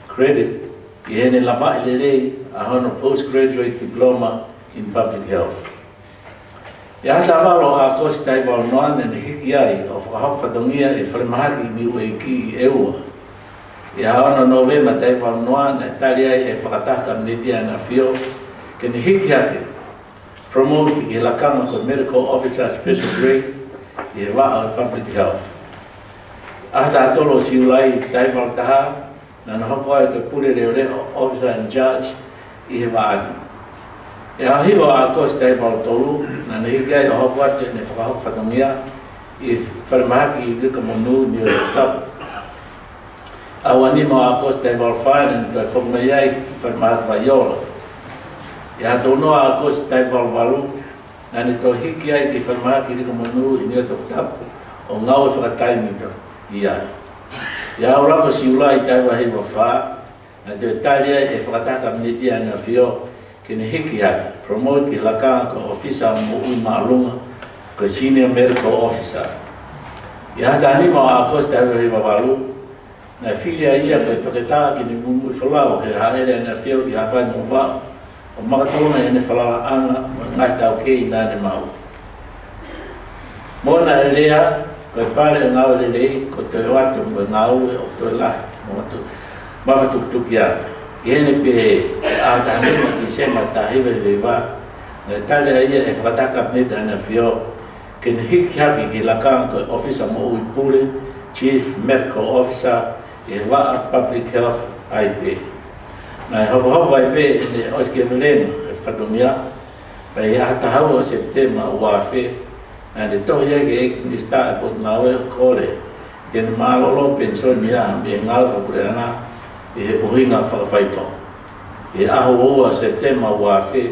credit, i hene lapa i lelei a hono postgraduate diploma in public health. Ia hata walo a kosi tai walo noan e hiki ai o whakahok whatongia e whalemahaki ni ue ki i eua. Ia haona novema tai walo noan e tali ai e whakataka mnitia na fio ke ne hiki hake promote i lakanga ko medical officer special grade i wao public health. Hata atolo si ulai tai walo taha na hoko ai ke pule leo leo officer in charge i he waani. E hahiwa a kosi tai walo tolu na nehigai o hoko ate ne whakahok whatongia i whalemahaki i rika monu ni o tapu. A wanima a kosi tai walo whaene ni toi whakumaiai ki whalemahaki waiola. I hato noa a kosi tai walo walu na ni toi hiki ai ki whalemahaki i rika monu i ni o tapu o ngau e whakataimika i ai. I aurako si ula i tai wahiwa wha na toi talia e whakataka mnitia na fio ke ne hiki haki, promote ki laka ko officer mo ui maalunga ko senior medical officer. I hata anima o a kosi tai wahiwa walu na filia ia ko toketa ki ni mumu i whalao ke haere na fio ki hapai mo wao o makatona e ne whalala anga o ngai tau kei nane mau. Mona e lea ko e pare o ngau le lei ko te watu mo ngau e o te lahi mo watu mawatukutuki ata. I hene pe a tahanima ti sema tahiwa i lewa na tale a ia e whakataka pneta ana fio ke ne hiki haki ki lakanga ko officer mo ui pule chief medical officer i waa public health IP. Na e hoko IP e ne oski e melena e whatumia pa i hata hawa o September ua whi na ne tohi ake e ki mista e pot mawe kore ke ne maalolo pensonia me ngal whapureanga i he uhinga whakawhaito. I aho oa September ua whi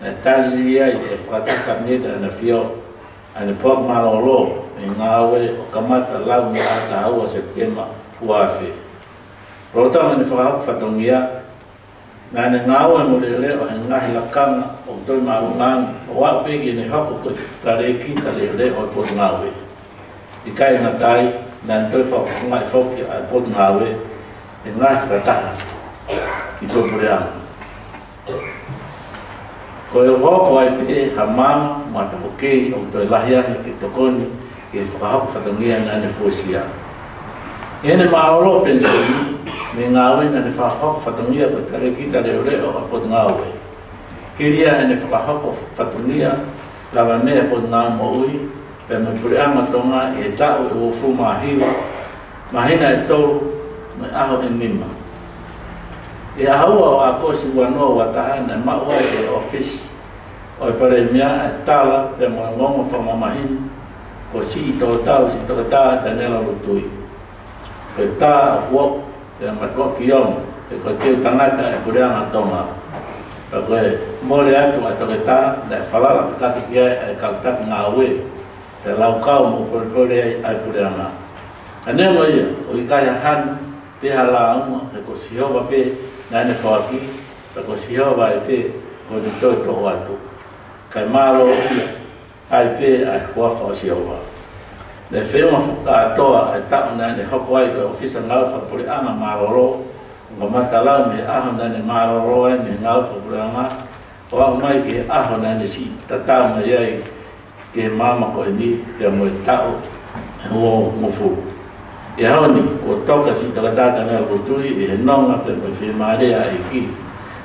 na tali ai e whakataka mneta na fio ane pok malolo e ngawe o kamata lau ni ata hawa September ua whi. Rotanga ni whakahok whatongia na ne ngawe mo leo he ngahi lakanga o toi marungangi o wapegi ne hoko ko tare kita leo o toi ngawe. I kai ngatai na toi whakungai whoki a toi ngawe e ngahi whakataha ki toi pureanga. Ko e hoko ai pe ka mama ma tako kei o toi lahianga ki tokoni ki whakahok whatongia na ne fuosia. Ene maolo pensoni me ngawe na ne whakahoko whatongia ko tare kita leo a pot ngawe. Hiria ene whakahoko whatongia lawa mea pot ngā mo ui pe me pureanga tonga e tau e wofu mahiwa mahina e tolu me aho e nima. E ahaua o a kosi wanoa wataha na maua e office o e pare mea e tala pe mo ngongo whamamahini ko si i tō tau si tō tā tanela rutui. Ko tā wok e matua ki om, e ko teo tangata e pureanga tonga. Pa koe mole atu a toke tā, na e whalala kakati ki ai e kautaki ngā ue, e lau kau mo pore ai pureanga. A nea mo ia, o i kai han, pe hala unga, e ko sihova pe, na ene whaki, pa ko sihova e pe, ko ni toto o atu. Kai malo ia, ai pe ai huafa o sihova. Le whenua whakatoa e tau na ne hoko ai ka ofisa ngau whapureanga maroro, o matalau me aho na ne maroro ai me ngau whapureanga, o au mai ki aho na ne si tatau na iai ke mama ko e ni, te mo e tau e huo mufu. E haoni, ko toka si takatata nea kutui, e he nonga pe me whemarea e ki,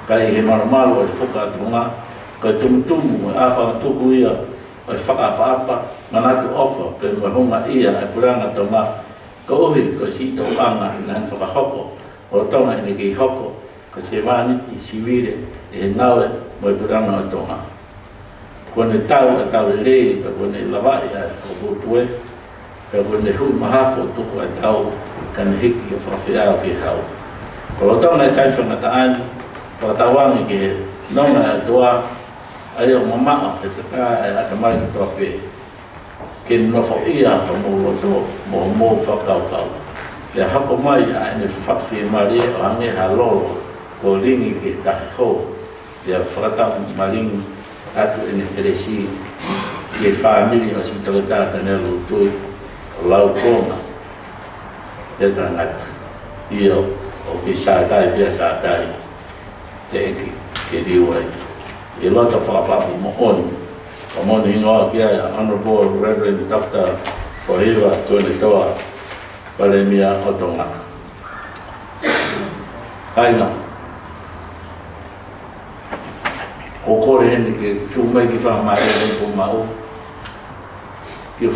ka i he maramalo e whakatunga, ka i tumutumu e awha tuku ia, o e whakapapa, manatu ofa pe me hunga ia e puranga tonga, ka uhi ko si tau anga na ni whakahoko, o tonga ine ki hoko, ka se wāniti siwire e he naue mo e puranga o tonga. Kone tau e tau e rei, pe kone lawai a e whakaputue, pe kone hui mahafo tuku e tau, ka ne hiki e whawhiao ki hau. Ko lo tonga e tai whangataani, whakatawangi ki he nonga e toa, ai o mamama e te tā e atamai ki toa pe. Ke nofo ia ka mō roto mō whakaukau. Ke hako mai a ene whakwhi marie o ange ha lolo ko ringi ki tahi ho. Ke whakatau maringi atu ene keresi. ke family o si toka tata ne lo tui o lau konga te tangata ia o ki sātai pia sātai te eki ke riwai e lota whakapapu mo on o moni ingoa ki ai Honorable Reverend Dr. Kohiwa Tueletoa Palemia o tonga aina o kore hene ke tu mai ki whakamare ko mau ki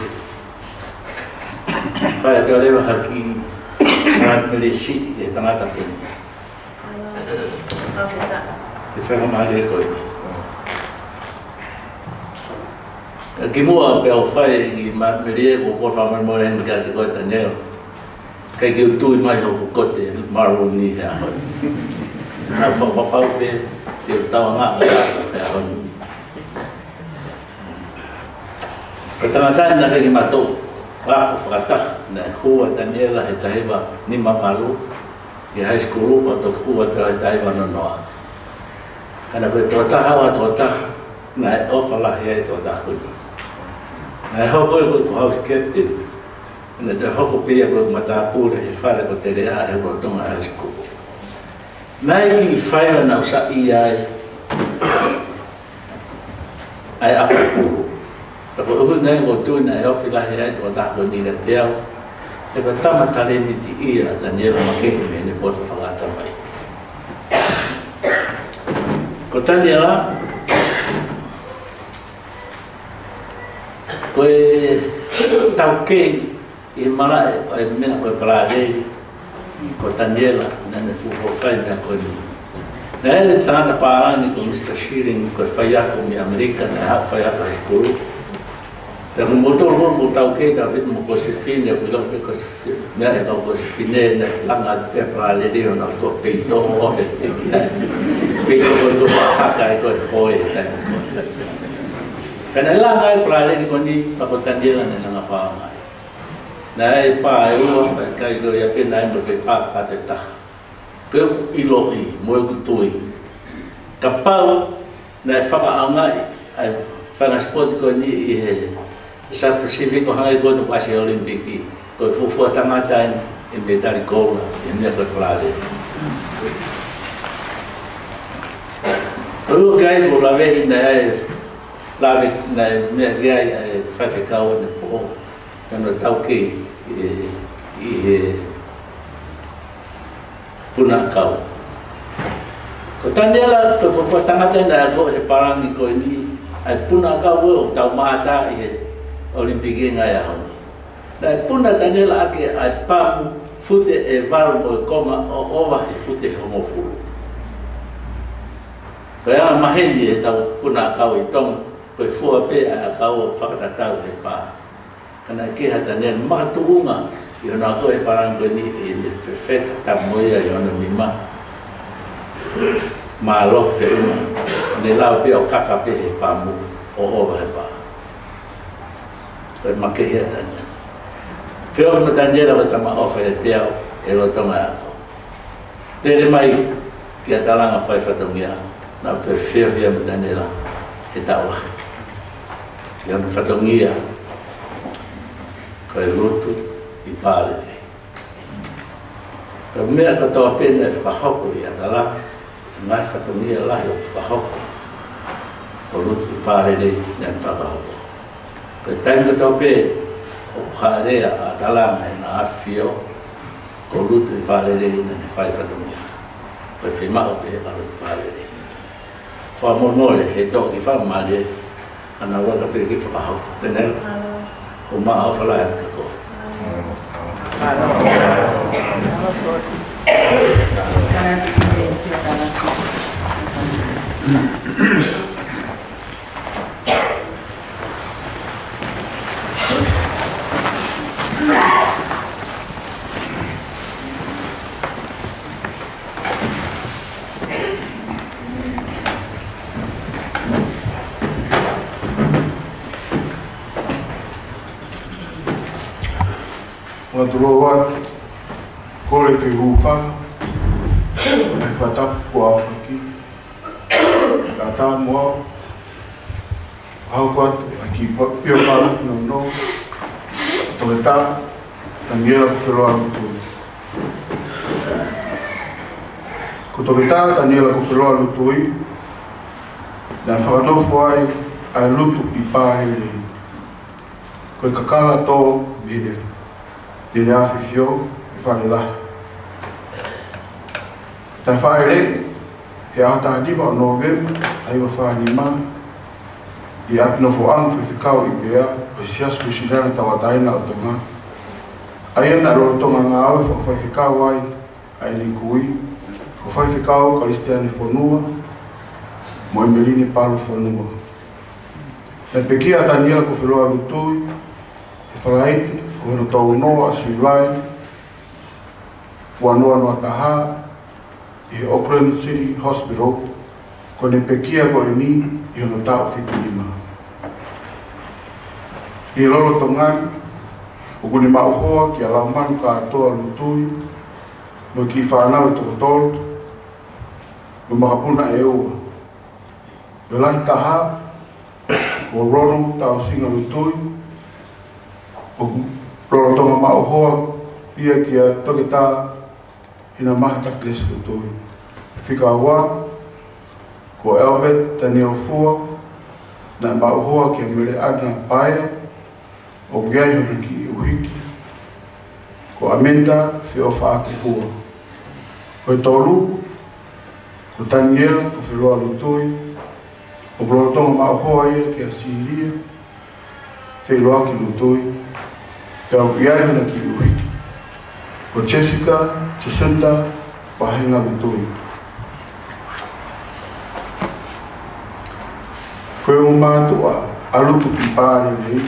whaia te alewa haki ngat melesi ke tangata puni ki whakamare koe ki mua pe au whaia ki merie ko kore whakamare mo hene ka te koe taneo kai ki utui mai ho kote maru ni hea hoi na whakapau pe te tau ngā hea hoi ka tangata na kai ki matou wako whakataka na hua Daniela he tahewa ni mamalu i high school o to hua te tahewa no noa kana koe tō taha wa tō taha na e ofalahi ai tō taha hui na e hoko e koe ko house captain na te hoko pia koe matapure he whare ko te rea he koe tonga high school nai ki whaia na usa i ai ai apapuru Tako uhu nei o tūna e ofi lahi ai tō tāko ni la te au. Te ka tama tare ni ti ia Daniela makehi me ne poto whangata mai. Ko Daniela, koe tau kei i marae o e mea koe parādei ko Daniela na ne fuho whai mea koe ni. Na ele tāngata pārani ko Mr. Shearing koe whaiako mi Amerika na hau whaiako he kuru. Te motor mo tau ke ta fit mo Josefine ko lo pe Josefine me e ko Josefine na langa pe prale de ona to pe to o e pe ko do pa ka ko hoi ta kana langa e prale ko ni pa ko Daniela na nga fa mai na e pa e o pa ka do ya pe na mo fe pa ka te ta pe i lo i mo ku toi ka pau na fa ka anga ai fa na sport ko ni e South Pacific ko hangai ko no Asia Olimpiki ko fufu tangata in medali gold in the plade. Ru kai ko lave in lave na me gai fa ka o ne po no tauke e puna kau. Ko Daniela ko fufu tangata na ko e parang ko ni ai puna kau o tau mata e Olimpiki nga ya honi. Na puna Daniela ake ai pam fute e valmo koma o ova e fute homo fulu. Kaya maheli e tau puna kau i tong koe fua pe a kau whakatatau e pā. Kana ke ha Daniela makatuunga i hona ko e parang koe ni e ni fefeta tamoia i hona mima. Malo feuma. Ne lau pe o kaka pe e pamu o ova e pā. Koe makehia Daniela. Whio ma Daniela wa tama ofa e te au e lo tonga ako. Tere mai ki a talanga whai whatongia na o te whio hia ma Daniela e taua. Ki anu whatongia koe rutu i pāle e. Koe mea katoa pena e whakahoko i a tala ngai whatongia lahi o whakahoko. Ko rutu i pāle e ngan whakahoko. Koe tainga tau pe o harea a talanga e na awhio ko rutu i pālere ina ne whai whatongia. Koe whimao pe alo i pālere. Whamonore he tō i whamare ana waka pe ki whakahau. Tenera, o maa o whalai ata ko. Matulowat kore te hufanga e whatapu ko Awhaki ka tā mua hau kwatu a ki pio pala no toleta Daniela Kufelo Alutu. Ko toleta Daniela Kufelo Alutu na whanofo ai lutu I pāhere. Ko kakala tō bine. Dine awhifio I whanela. Tai whaere, he ahata hadiwa o November, ai wa whanima, I apinofo angu whiwhikau I bea, o sias kusinera tawataina o tonga. Ai ana roro tonga ngā awe whawhikau ai ni kui, whawhikau Kalistiani whanua, mo Emeline Palu whanua. Na pekia Daniela Kufelo Alutui, he whalaiti, ko heno tau noa a Suiwai, wanoa noa taha, I Auckland City Hospital, ko ne pekia ko ni I heno tau whitulima. I lolo tongani, o kuni mauhoa ki a laumanu ka atoa Alutui, mo ki whanau I tokotolo, mo makapuna e ua. Welahi taha, ko Ronald tau singa Alutui, o lolo tonga mauhoa pia ki a toketa ina maha takles Alutui. Whika awa, ko Elvet Daniel Fua, na mauhoa ki a mere ana paia, o giai hona ki uhiki, ko Amenda Whio Whaaki Fua. Ko e tolu, ko Daniela Kufelo Alutui, o brotonga mauhoa ia ki a Siria, Whiloa ki Lutui, te au giai hona ki uhiki, ko Jessica Jacinta Wahenga Lutui. Ko e umātua alutu ki pāre nei,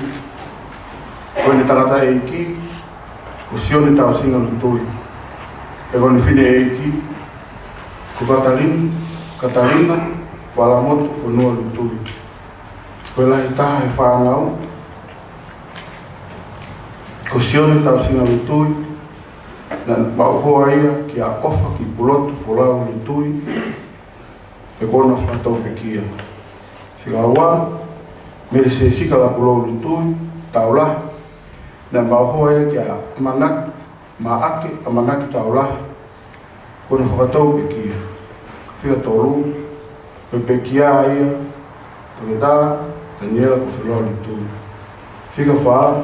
ko ne tangata e iki, ko sione tau singa Lutui. E ko ne whine e iki, ko Katarina, Walamoto whanua Lutui. Ko e lahi taha e whanau, ko sione tau singa Lutui, na mauhoa ia ki a ofa ki pulotu wholau Lutui, e kona whatau pekia. Whika awa, mere se sika la pulau Lutui, taula, na mauhoa ia ki a manaki, maake a manaki taula, kona whakatau pekia. Whika tolu, ko pekia ia, toketa, Daniela Kufelo Lutui. Whika whaa,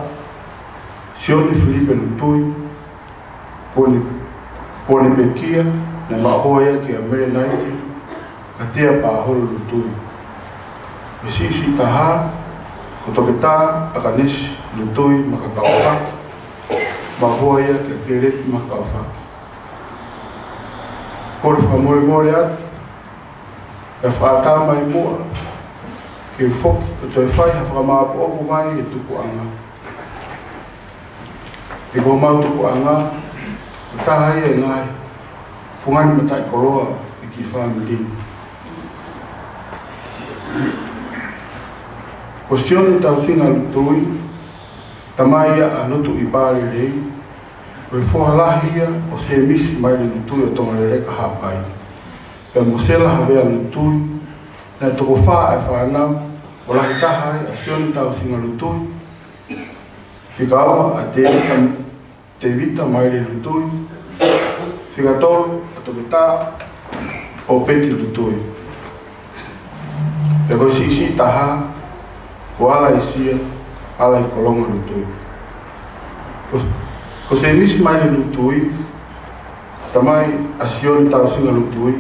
sione Filipe Lutui, kone pekia, na mauhoa ia ki a mere naiti, katia pāhoro Lutui. E sisi taha, ko toketa a kanesi Lutui makakaofaki, mauhoa ia ki a kerepi makakaofaki. Kore whakamore atu, ka whaatama I mua, ke whoki, ko toi whai ha whakamaapu opu mai e tuku anga. E ko mau tuku anga, ko taha ia e ngai, whungani matai koroa I ki whaamilini. Ko sione tau singa Lutui, tamai ia a lutu I pāre rei, ko e whohalahi ia o se misi mai le Lutui o tonga le reka hapai. Pea mo sela hawea Lutui, na toko whaa e whanau, o lahi taha a sione tau singa Lutui, whika awa a te vita mai le Lutui, whika tolu a toketa o peti Lutui. E ko sisi taha, ko ala I sia, ala I kolonga Lutui. Ko se nisi mai le Lutui, tamai a sione tau singa Lutui,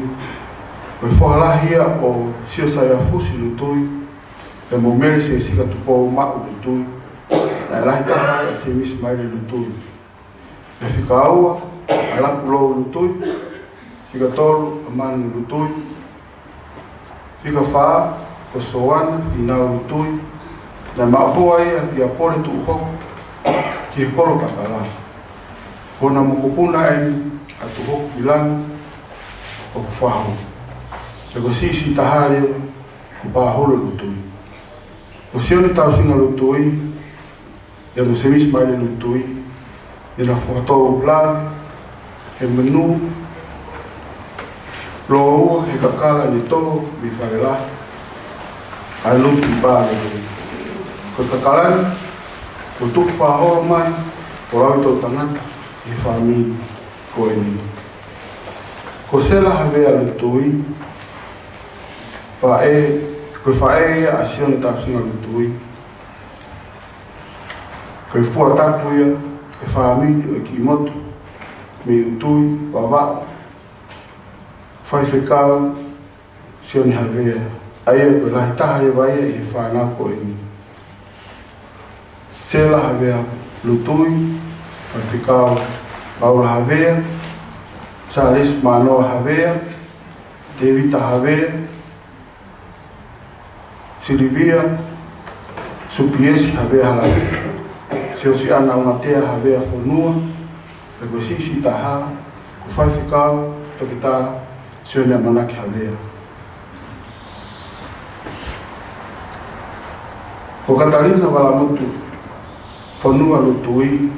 ko e whahalahia o sio saia fusi Lutui, e mo mere se sika tupo ma'u Lutui, na e lahi taha a se nisi mai le Lutui. E whika aua, a lapu lou Lutui, whika tolu a manu Lutui, whika whaa, ko soana, whinau Lutui, na mauhoa ia ki a pore tu hoku ki e kolo kakala. Kona mokopuna a tu hoku I lani o ku whaho. E ko sisi taha leo ku pāholo Lutui. Ko sione tau singa Lutui, e mo semis mai le Lutui, e na whakatou plāne, he menu, loa ua he kakala ni tō mi wharela, a lutu I pāle. Ko kakalani, ko tuku whahoro mai, ko rau tō tangata e whamini ko e ni. Ko sela hawe alu tui, ko whae a sione tāpsunga alu tui. Ko e fua tapu ia, e whamini o e ki motu, me utui, wawao. Whai whekau, sione hawe aia ko lahi taha e waia e whanau ko e ni. Sela havea lutui, whaiwhikau Paula havea, Charles Manoa havea, Devita havea, Silivia, Supiesi havea halavea, Siosi ana umatea havea whanua, Peko sisi taha, ko whaiwhikau, tokita sione manaki havea. Ko Katarina Walamutu, whanua lutui,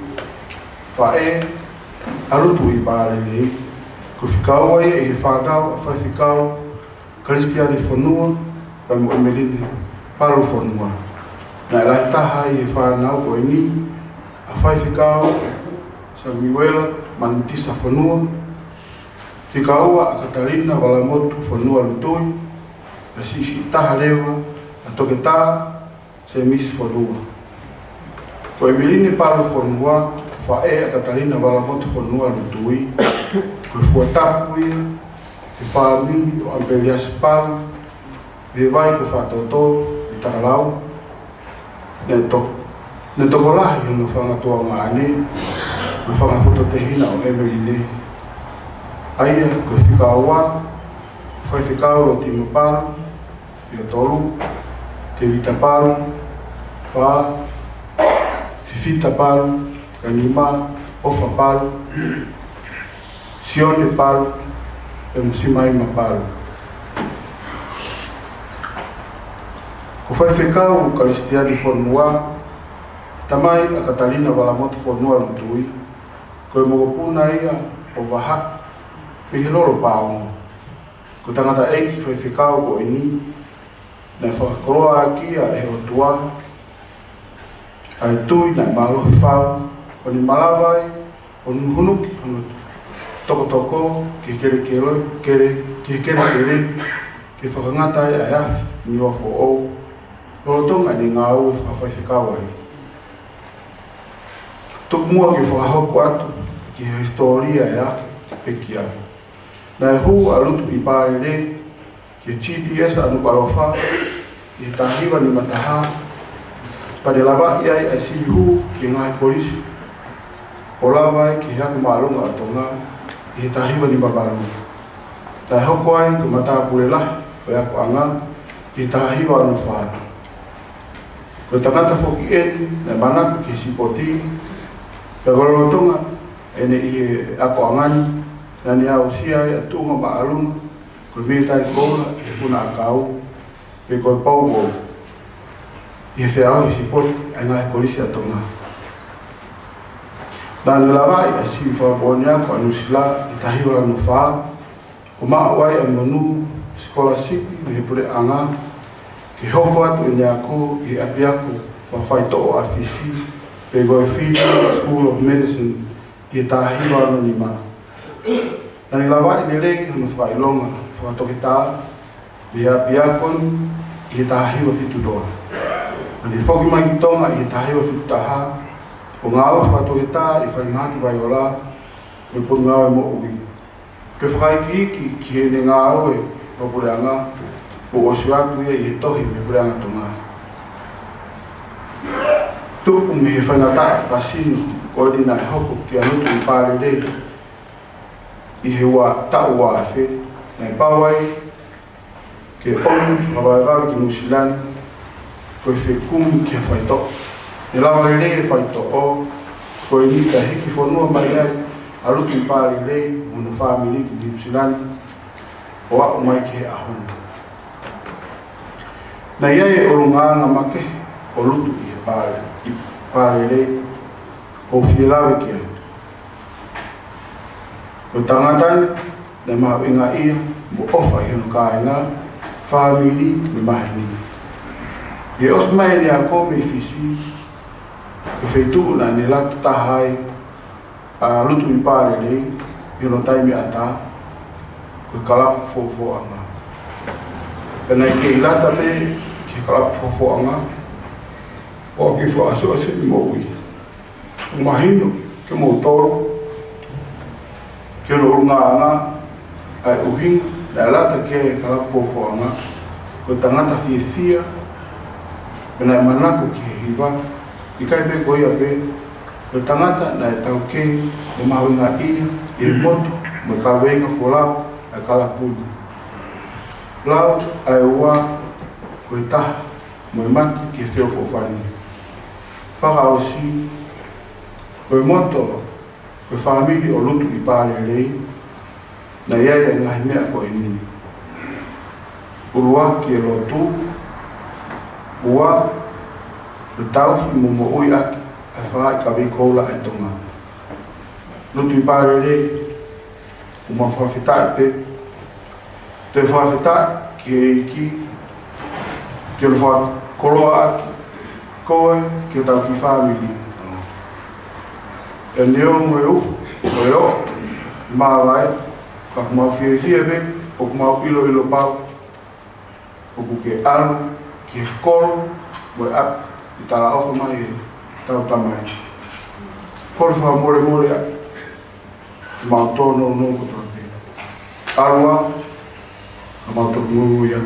whae, alutui pārelei, ko whikau ai e whanau, a whaiwhikau, Kristiani whanua, pai mo emeline, paru whanua. Nā lai taha i e whanau ko ni, a whaiwhikau, Samuela, Manitisa whanua, whikaua a Katarina Walamutu whanua lutui, a sisi taha lewa, a toke taha, se misi whanua. Ko e miline paru whanua, whae a Katarina Walamutu whanua lutui, ko e fuatapu ia, e whamini o Ambelias paru, e vai ko whatoto, i takalau, ne toko lahi hino whangatua ngā ane, me whangafoto te hina o Emeline. Aia, ko e whikaua, whai whikau o tima paru, whika tolu, te vita paru, wha, fifita paru, kanima, ofa paru, sione paru, e musimaima paru. Ko whai whekau o Kristiani whanua, tamai a Katarina Walamutu whanua lutui, ko e mogopuna ia o waha, me he loro pāongo. Ko tangata eiki whai whekau ko e ni, na whakakoroa akia e o tua, ai tui na malohi whau, o ni malawai, o ni hunuki, o ni toko ki kere, ki whakangatai ai afi, ni o fo o, o tonga ni ngā ue whakawhai whikau ai. Tuku mua ki whakahoko atu, ki historia e a, peki au. Nā e hou a lutu i pāre re, ki GPS anu karofa, i tahiwa ni mataha, pane lava iai ai sibi hu ki ngai polisi. O lava ai ki haku maalunga atonga, i tahiwa ni mabaru. Nā e hoko ai ku mataha pure lahi, o yaku anga, i tahiwa anu whātu. Ko tangata foki eni, na manaku ki sipoti, pe kororotonga, ene i ako angani, nani au sia i atunga maalunga, ko meitai kola, i puna akau, pe koe pau o. I whiau i sipoti, ai ngai polisi atonga. Nani lawai a si whaponi ako anu sila, i tahiwa anu whaa, ko maawai a manu, skola sipi, me he pure anga, ki hoko atu i niako i api aku whawhai to'o afisi pe goe Field School of Medicine i tahiwa anu ni maa. Nani lawai ni regi hunu whailonga whakatoki tā i api akon i tahiwa fitu doa. Nani whoki mai ki tonga i tahiwa fitu taha o ngā au whakatoki tā i whaingaki vai o la me pun ngā au e mo uwi. Ke whakai ki ki he ne ngā au e whapure anga o osu atu ia i he tohi me pure anga tonga. Tupu me he whaingatai whakasino ko dina e hoko ki anutu i pāre rei i he ua tau wa awhi na e pawai ke onu whawaiwawi ki Nusilani ko e whekumu ki a whaito. Ne lawa rei e whaito o ko e ni ka hiki whanua mai ai a rutu i pāre rei munu whamili ki Nusilani o a umai ki he ahonu. Na iai e orunganga make o lutu i he pāre rei ko whielawe ki ai. Ko tangatani na mahu inga ia mo ofa i hanu kāinga whamili me mahini. E os mai ni a ko me fisi e feitu na ni la tahai a lutu I pare le I no taimi ata ko kala fofo anga pena ke ilata le ke kala fofo anga o ki fo aso se mo wi mahino ke mo toro ke lo nga anga ai uhin la lata ke kala fofo anga ko tangata fia pena manako ke hiva I kai me ko ia pe o tangata na tau ke o mawinga ia e moto mo ka wenga folau a kala pulu lau ai ua ko ta mo mati ke feo fofani whaka o si ko moto ko famili o lutu I pare lei na iaia ngahi mea ko ini urua ki e lotu ua ko tau ki mo ui aki a whaai ka wei koula ai tonga lutu I pare lei uma whawhitai pe te whawhitai ki e iki ki o whakoloa aki koe ki tau ki famili e neo mo e o e o mawai ka kumau fie be o kumau ilo pau o kuke alu ki e kolo mo e ap I tala ofa mai e tau tamai kolo wha more aki mau tono no ko te arwa ka mau to nguru ya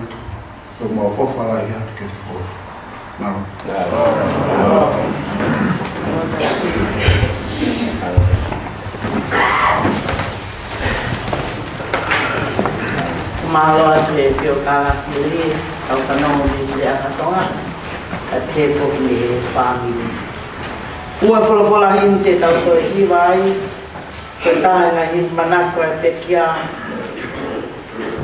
to mau ofa la ya ke ko naro malo ate pio kala fili au kanomo ni aka tonga ate ko ni family ua fola hin te tau to I vai ke taha hin manako e pekia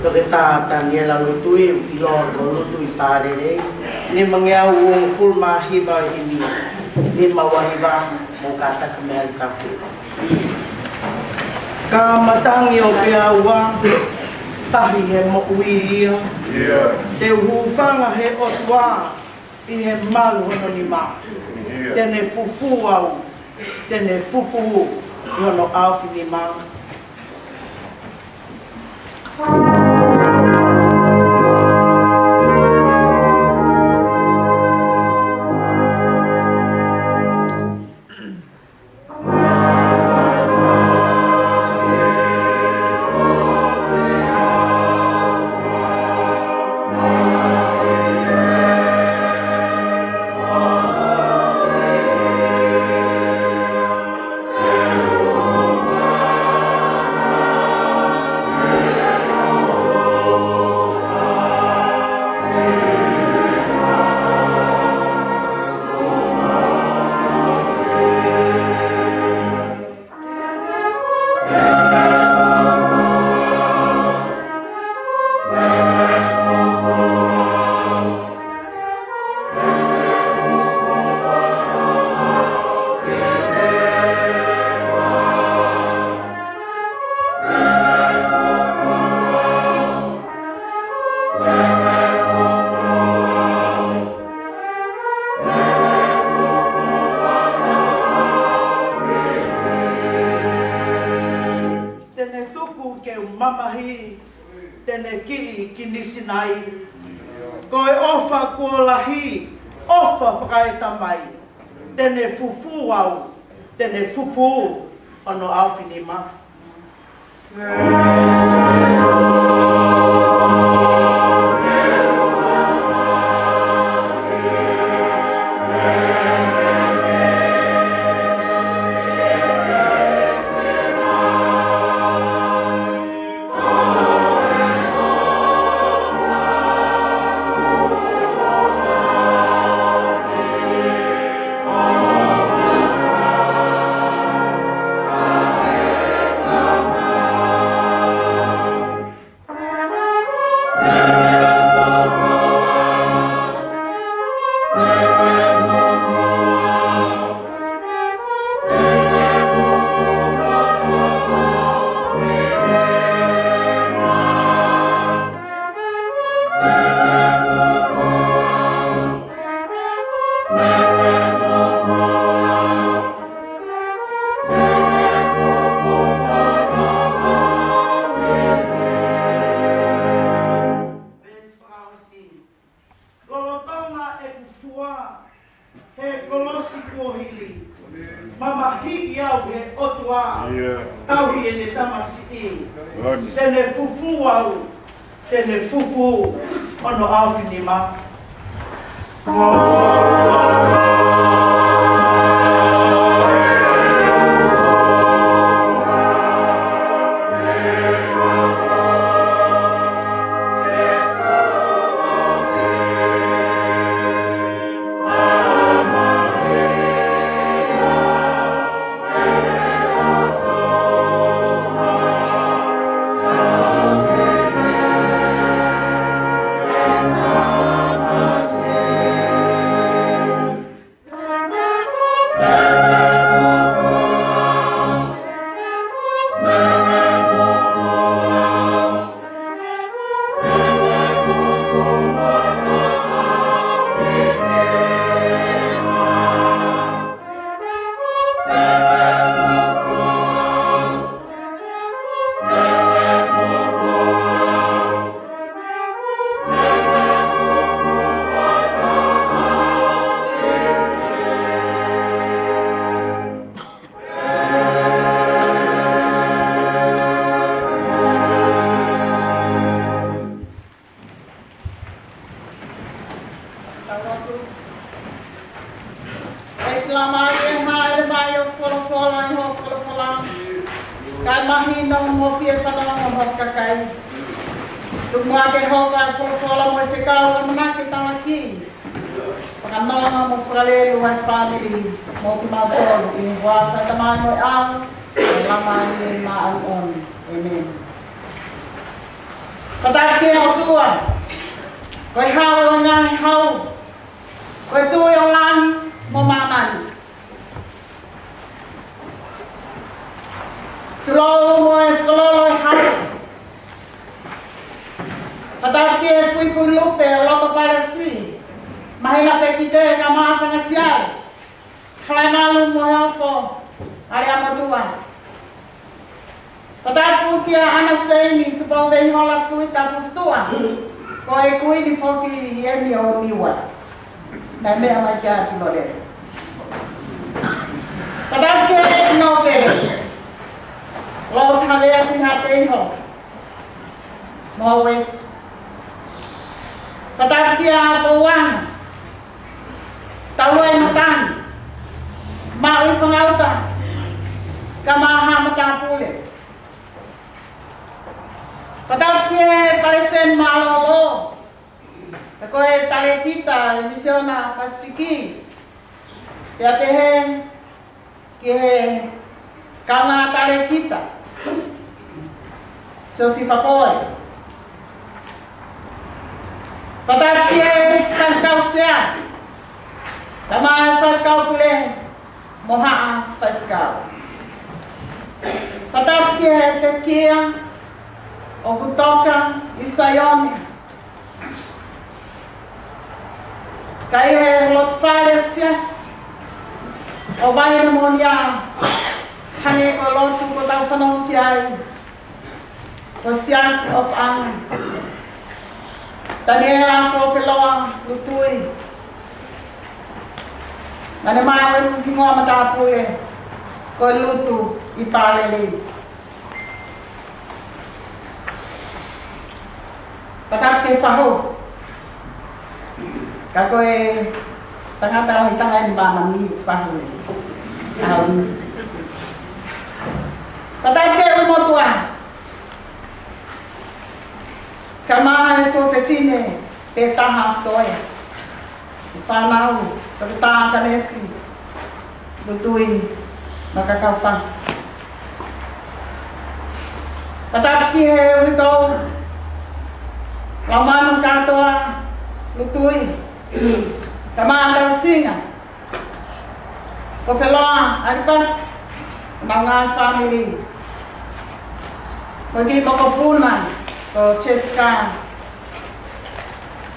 to ke taha tani la lutui I lo ko lutui pare rei ni mangiau uong full mahiba ini ni mawahiba mo kata kemel tapu ka matangi o pia ua tahi he mo ui te hufanga he otwa I he malu hono ni ma tene fufu au tene fufu yono alfi ni ma tene ki nisi nai. Koe ofa kua lahi, ofa whakaeta mai. Tene fufu au, tene fufu ono au finima. Tene fufu au, tene fufu ono au finima.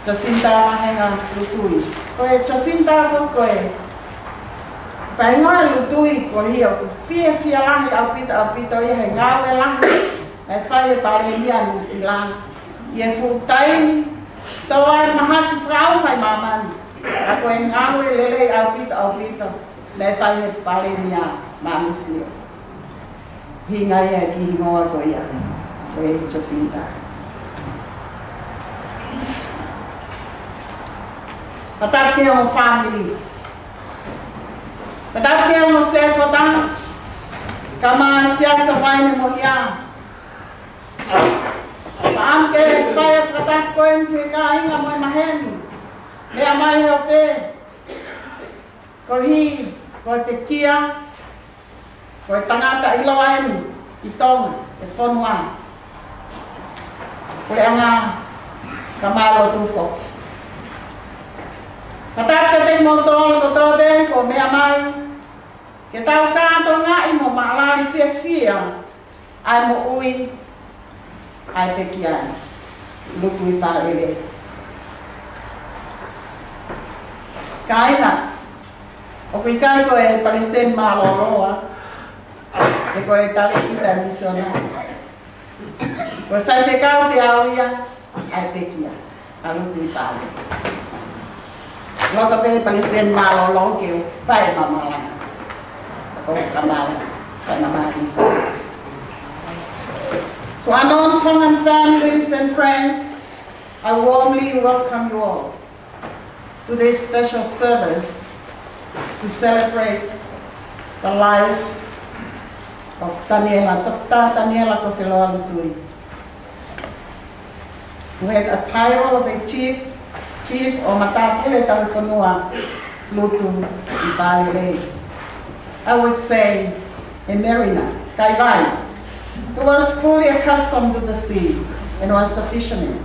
Jacinta mahenga lutui. Koe Jacinta fo koe. Pai ngoa lutui ko hia ku fia lahi au pita ia he ngawe lahi. E whai e pare lia Nusilang. Ie full time. Toa mahaki frau mai mamani. A koe ngawe lele au pita. Le whai e pare lia Manusio. Hinga ia ki hingoa ko ia. Koe Jacinta. Patake o family. Patake o sekota. Kama siasa vaine mo ia. Paam ke faya tratak ko en ke kainga mo maheni. Le amai ho pe. Ko hi, ko pekia. Ko tangata iloaen itonga e fonwa. Ko le anga kamalo tufo. Patake te motor ko tobe ko me amai. Ke tau kato ngai mo malari fia. Ai mo ui. Ai pekian. Lukui parele. Kaina. O kui kai ko e Palestine maloroa. E ko e tali kita misona. Ko e fai kau te auia. Ai pekia. A lukui parele. Loka pe Palestine malolo ke fai mamala. Ko kamala. Kanamari. To our non-Tongan families and friends, I warmly welcome you all to this special service to celebrate the life of Daniela Kofiloa Lutui, who had a title of a chief o matapule tauwhanua Lutu i Bālilei. I would say a mariner, Taiwan, who was fully accustomed to the sea and was a fisherman.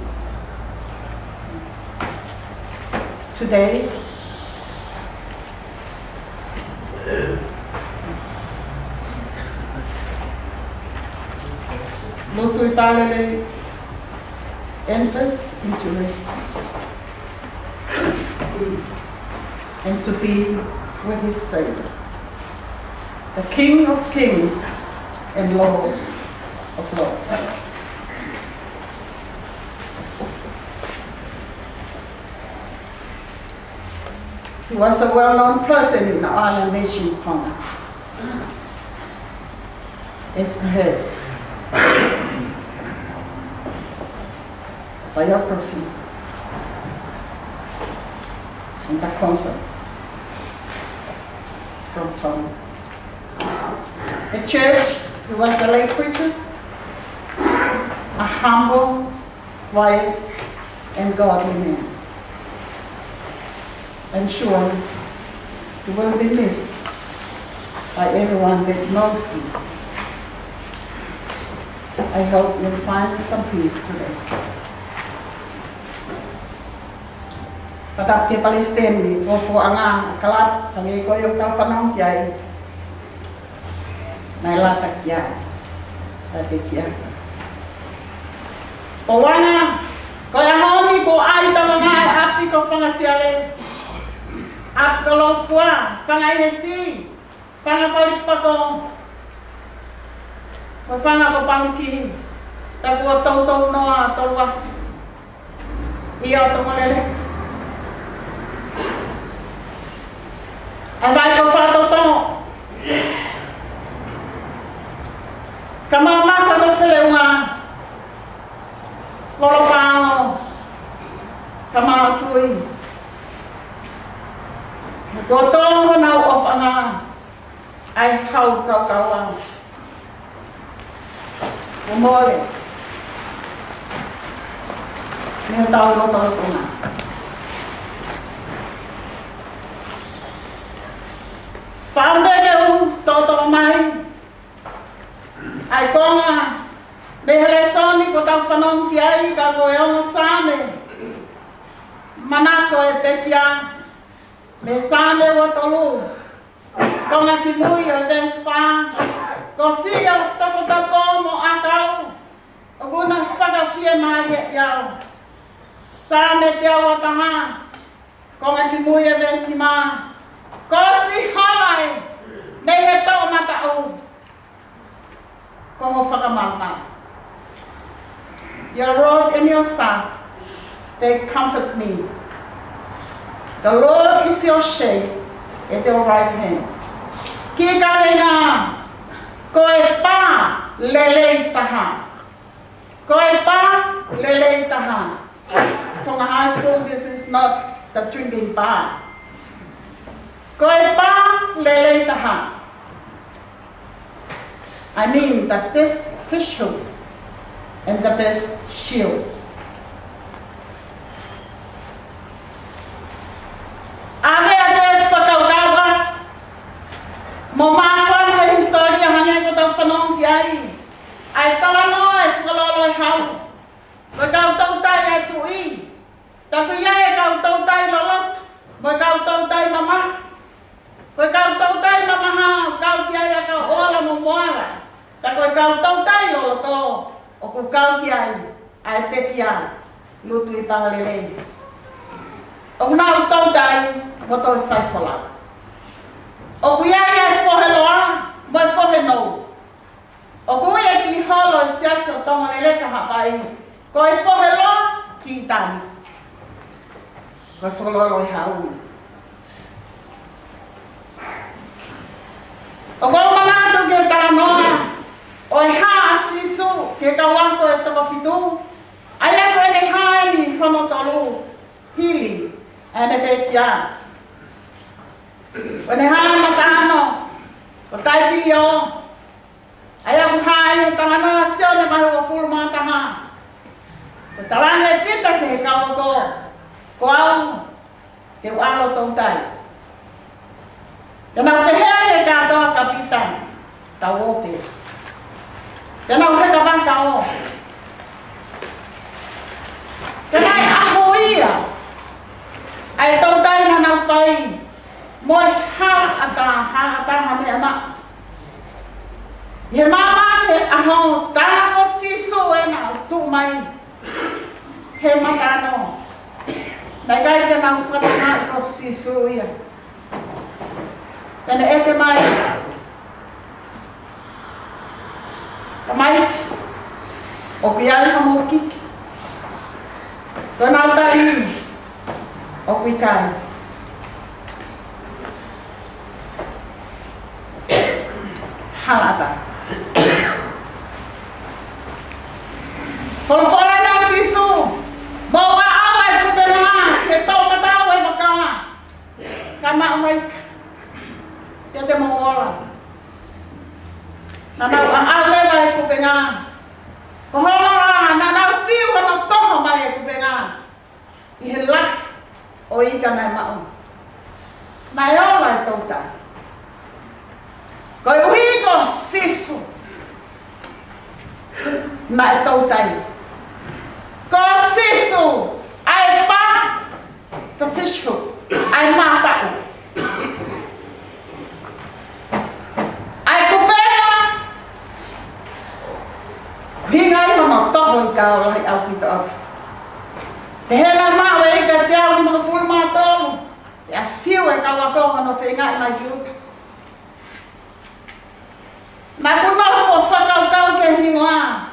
Today, Lutu i Bālilei entered into rest and to be with his Savior, the King of Kings and Lord of Lords. He was a well-known person in the island nation Tonga. As we heard, biography and the concert from Tonga. At church, he was a lay preacher, a humble, quiet, and godly man. I'm sure he will be missed by everyone that knows him. I hope you'll find some peace today. Patap ke Palestine fo anga kalap kami ko yung tau fanong kiai. May latak kiai. Tapi kiai. Owana ko yahoni ko ay mga api ko fangasiale. Ap kalau kuah fangai hesi. Fanga balik pa ko. Ko fanga ko pangki. Tapo tau noa tolwaf. Iya to malelek. Andai ko fatoto. Kamama ka ko seleunga. Lolopao. Kamama tui. Gotong honau of anga. Ai hau kau kawang. Umole. Ni tau lo na. Fambe ke toto mai. Ai konga. Behele soni ko tau fanong kiai ka ko e same. Manako e pekia. Me same wa tolu. Konga ki mui o despa. Ko sia toko mo akau. Oguna faga fie mari yao. Sa me te awa taha. Ko ngā ki mui e vestima. Ko si halai. Me he tau mata au. Ko mo whakamau. Your rod and your staff, they comfort me. The Lord is your shade at your right hand. Ki ka renga, ko e pā lelei taha. Ko e pā lelei taha. Tonga High School, this is not the drinking bar. Ko e pā lelei taha. I mean the best fish hook and the best shield. Ave whakaukawa, mo mawhana he historia hangai ko tau whanong ki ai. Ai talano e whakalolo e hau. Ko kau tautai ai tui. Taku ia e kau tautai lolot. Ko kau tautai mama. Ko kau tautai mama hau. Kau ki ai a kau ola mo moara. Taku kau tautai loloto. O ku kau ki ai pekia. Lutu i pangalelei. O nau tautai. Mo toi whai whala. O ku ia e whoheloa. Mo e whohenou. O ku ia ki holo e siasa o tonga lele ka hapai. Ko e whoheloa ki tani. Ko e whoheloa i haui. O ko manatu ke tānoa. O e haa sisu ke kawanko e toko fitu. Ai ako e ne haini hono tolu. Hili. Ane betia. O ne haa matano. O taipili o. Ai aku hai o tahana sio ne mai o fulu mataha. O talanga e pita ke he kawa ko. Ko au. Te ualo tautai. Yana o te hea ke katoa kapitan. Tau ope. Yana o he kabanka o. Kanai aho ia. Ai tautai na nau whai. Mo e haa ata hame ama. He mama ke aho tāko siso e na tu mai. He matano. Nai kai ke nau whatanga ko siso ia. Pene eke mai. Ka mai. O piai ha mo kiki. Ko nau tari. O pikai. Halata. Folfola na sisu. Bawa awal ku berma. Keto matao e baka. Kama umay. Kete mo wala. Nanaw ang awal ay ku benga. Kohola nanaw fiu ano toho may ku benga. Ihela o ika na mao. Nayola tota. Ko uhi ko sisu. Na tautai. Ko sisu. Ai pa. The fish hook. Ai mata. Ai kupera. Hingai mo toho ikaw lai au kita au. Dehela ma we ka tiao ni mga full mato. Ya fiu e kawako no fenga mai kiut. Na kuno fo whakau ke hingoa.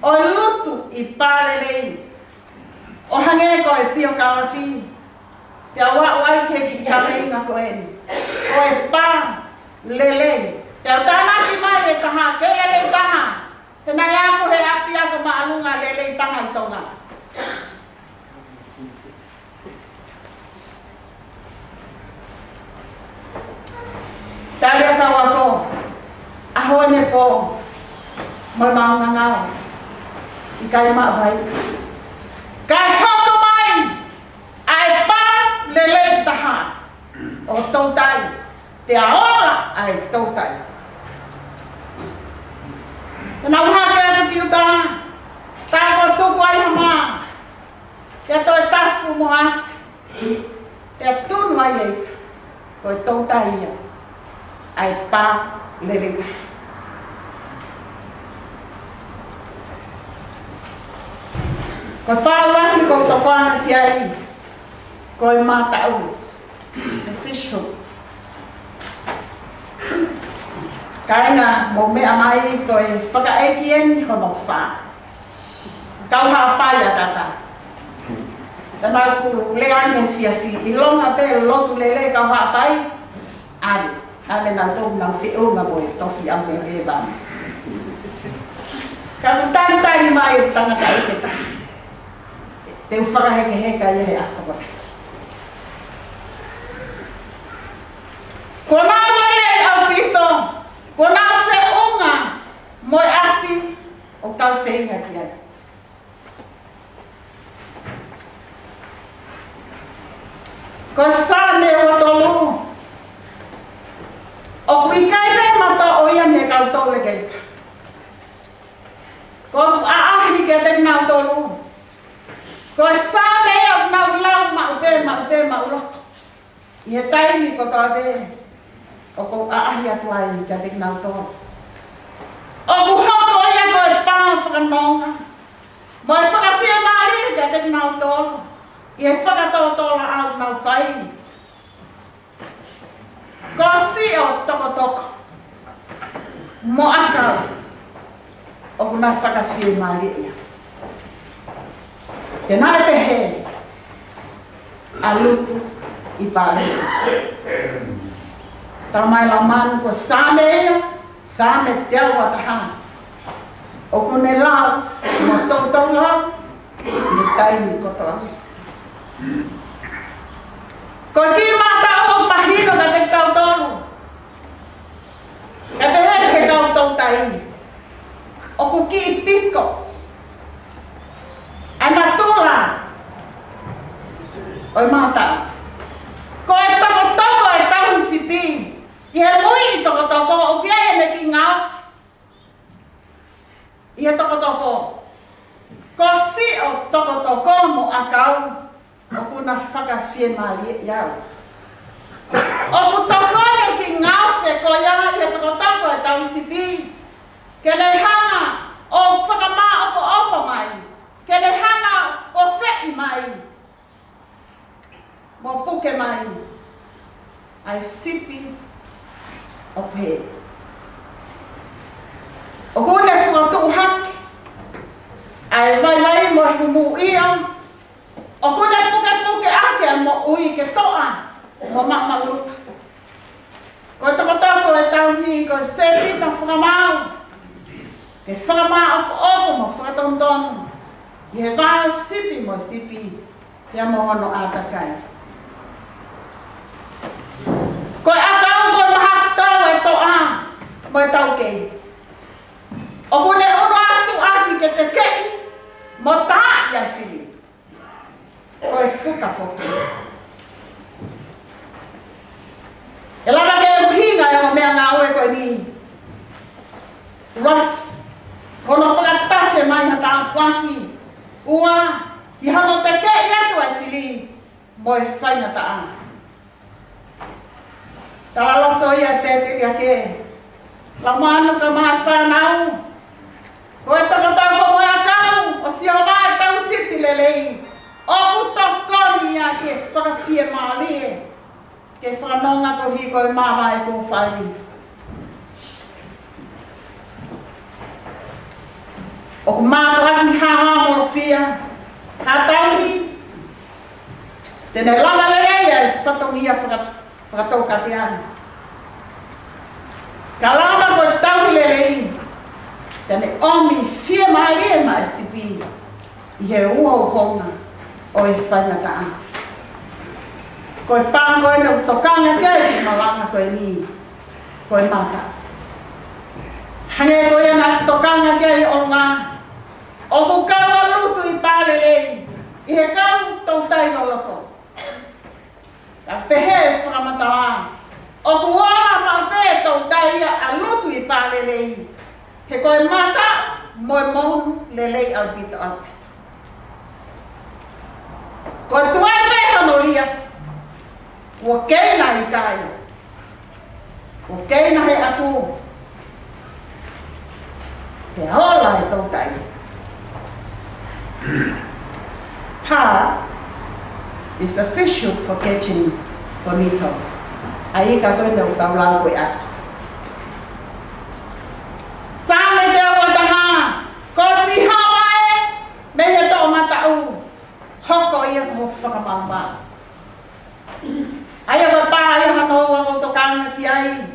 O lutu i pārelei. O hange ko e pio kawafi. Pia wai ke ki kamei nga ko eni. O e pā lelei. Pia tāna ki mai e taha, ke lelei taha. He nai ako he api ako maalunga lelei taha i tonga. Tari atau ako. Aho ne po mo mau ngau ikai ma vai kai hoko mai ai pa lele taha o tautai te aola ai tautai na uha ke tu ta ta ko tu ko ai ma ya to tafu mo af ya tu no ai ko tautai ai pa lele. Ko pāwaki ko tokwana ki ai. Ko i mātau. The fish hook. Kainga mo mea mai ko i whakaekien ko no wha. Kau ha pai a tata. Tana ku leange siasi. I longa pe lotu lele kau ha pai. Ari. Hame na tōm na whiunga mo i tofi ambu le bami. Ka tari mai o tangata i te tai. Te whakaheke heka i he akapa. Ko nā wale au pito, ko nā whiunga mo i api o tau whenga ki ai. Ko sāne o tolu, o kui kai me mata o ia me kau tole keita. Ko aahi ke te nau tolu. Ko sāne o nau lau ma uloto. I he taimi ko tau te, o ko aahi atuai ke te nau tolu. O ku hoko ia ko e pāo whakanonga. Mo e whakawhia maari ke te nau tolu. I he whakatotola au nau whai. Ko si o toko. Mo akau. O kuna whakawhia maari ia. Te nai pehe. A lutu i pāre. Tamai la manu ko sāme ia. Sāme te au ataha. O kune lau. Mo tōtau lau. I taimi kotoa. Ko ki mata o pahino ka te tau tolu. E pehe he kau tau tai. O ku ki i tiko. Ana tula. O mata. Ko e toko e tau hisipi. I he mui toko o pia e me ki ngaf. I he toko. Ko si o toko mo akau. O kuna whakawhie maari iau. O ku tokone ki ngawhe ko ia i he toko e tau sipi. Ke nei hanga o whakama opo mai. Ke nei hanga o whei mai. Mo puke mai. Ai sipi o pe. O kune whakatu hake. Ai mai mo humu ia. O kune puke ake mo ui ke toa, mo mamaluta. Ko toko e tau hi, ko sepi na whakamau. Ke whakamau opo mo whakatontonu. I he vāo sipi mo sipi, ia mo hono ātakai. Ko akau ko mahaftau e toa, mo e tau kei. O kune unu atu aki ke te kei, mo taa ia whiri. Ko e fuka. E laka ke uhinga e o mea ngā oe koe ni. Raki. Kono whakatafe mai hata au kwaki. Ua. I hano te ke i atu ai whili. Mo e whaina ta ana. Tala loto ia te te ke. La manu ka mai whanau. Ko e toko mo e akau. O si o mai tau siti lelei. O utokoni a ke whakawhia maali. Ke whanonga ko hi koe mama e ko whai. O ku mātuaki haha moro whia. Ka tauhi. Tene lama lereia e whatongia whakatau ka te ana. Ka lama koe tauhi lerei. Tene omi whia maali e mai sipi. I he ua o honga. O e whaina ta ana. Ko e pāng koe ne utokanga kei ki malanga koe ni. Ko e mata. Hange koe na utokanga kei o ngā. O ku kau alutu i pāle lei. I he kau tau tai no loko. Ka pehe e whakamata a. O ku wala mau te tau tai alutu i pāle lei. He koe mata mo e moun le lei au pita. Ko tuai peha no lia. Ua keina i kai. Ua keina he atu. Te hola e tau tai. Pa is the fish hook for catching bonito. Ai ka koe te utau lau koe atu. Sa me te o taha, ko si hawa e, me he to matau, hoko ia ko whakamamba. Ai ko pa ia hano o to kanga ki ai.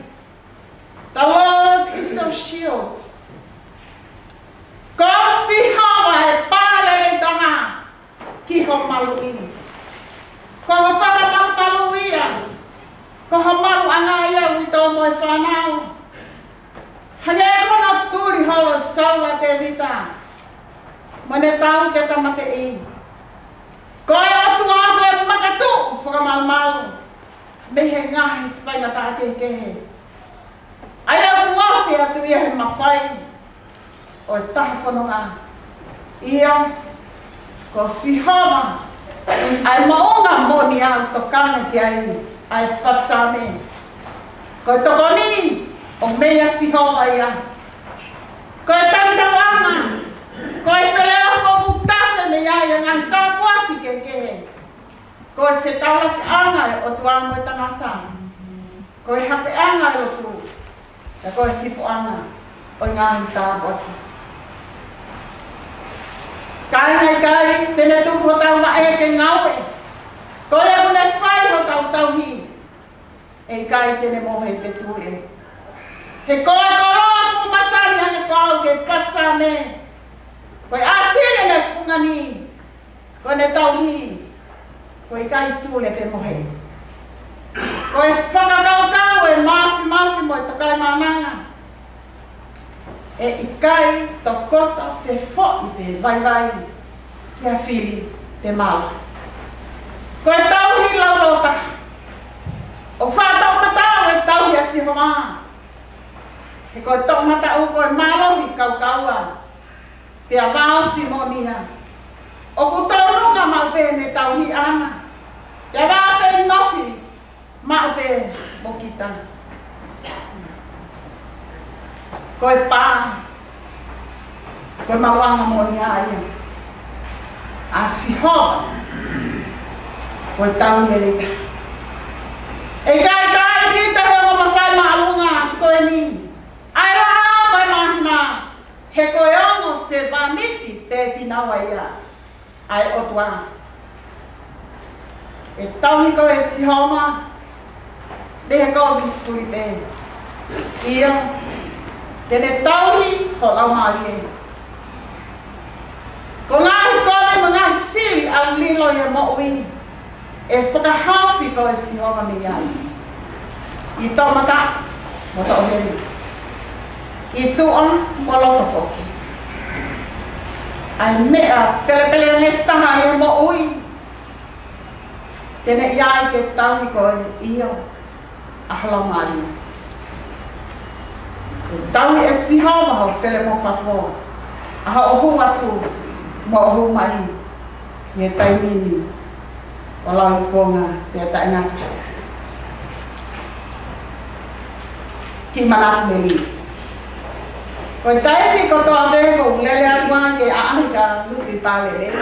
The Lord is so shield. Ko si hawa e pālele taha, ki ho malu i. Ko ho whakamalu ia. Ko ho malu anga ia ui tō moe whanau. Hane kono tūri hoa saua te vita. Mane tau ke tamate i. Ko e atu atu e makatu whakamalu. Me he ngahi whainata ake kehe. Ai au wapi atu ia he mawhai. O e taha whanonga. Ia, ko si hama. Ai maunga moni au tokanga ki ai. Ai whaksame. Ko toko ni, o mea si hoa ia. Ko e tangtawanga. Ko e whelea ko mutafe me ia ia ngang tāpua ki kekehe. Ko e whetala ki anga e o tuango e tangata. Ko e hape anga e o tu. E ko e kifo anga o ngang tāpua ki. Kai ngai kai, tene tuku ho tau ma e ke ngau e. Ko e une whai ho tau hi. E kai tene mo he petule. He koe koroa fu masari hane whao ke whatsa me. Ko e asire ne fungani. Ko ne tau hi. Ko e kai tule pe mo he. Ko e whakakau e mafi mo e takai mananga. E i kai to kota pe fo pe vai. Kia whiri te mala. Ko e tau hi laurota. O whātau matau e tau hi a si hoa. E ko e tau matau ko e malo hi kaua. Pea mau fi monia. O ku tau runga mau pe ne tau hi ana. Pea mau pe nofi. Mau pe mokita. Ko e pā. Ko e mawanga monia aia. A si hoa. Ko e tau leleta. E kai kita he o mawhai maalunga ko e ni. Ai raha mai mahina. He ko e ongo se vaniti te tinawa ia. Ai o tua. E tau hi ko e si homa. Me he ko vifuri pe. Ia. Tene tau hi ho lau maali e. Ko ngahi kone mo ngahi siri au lilo ia mo ui. E whakahawhi ko e si homa me iai. I tau mata, mo tau heri. I tuon, mo loto whoki. Ai mea, pele ngestaha e mo ui. Tene iai ke tau ni ko e iyo. Ahlau maali. E tau ni e si homa hau whele mo whawho. Aha ohu atu, mo ohu mai. Ie tai mini. Walau i konga, pia tai ngata. Ki manat meli. Ko tai ni ko toa te ko lele angwa ke ahi ka luti palele.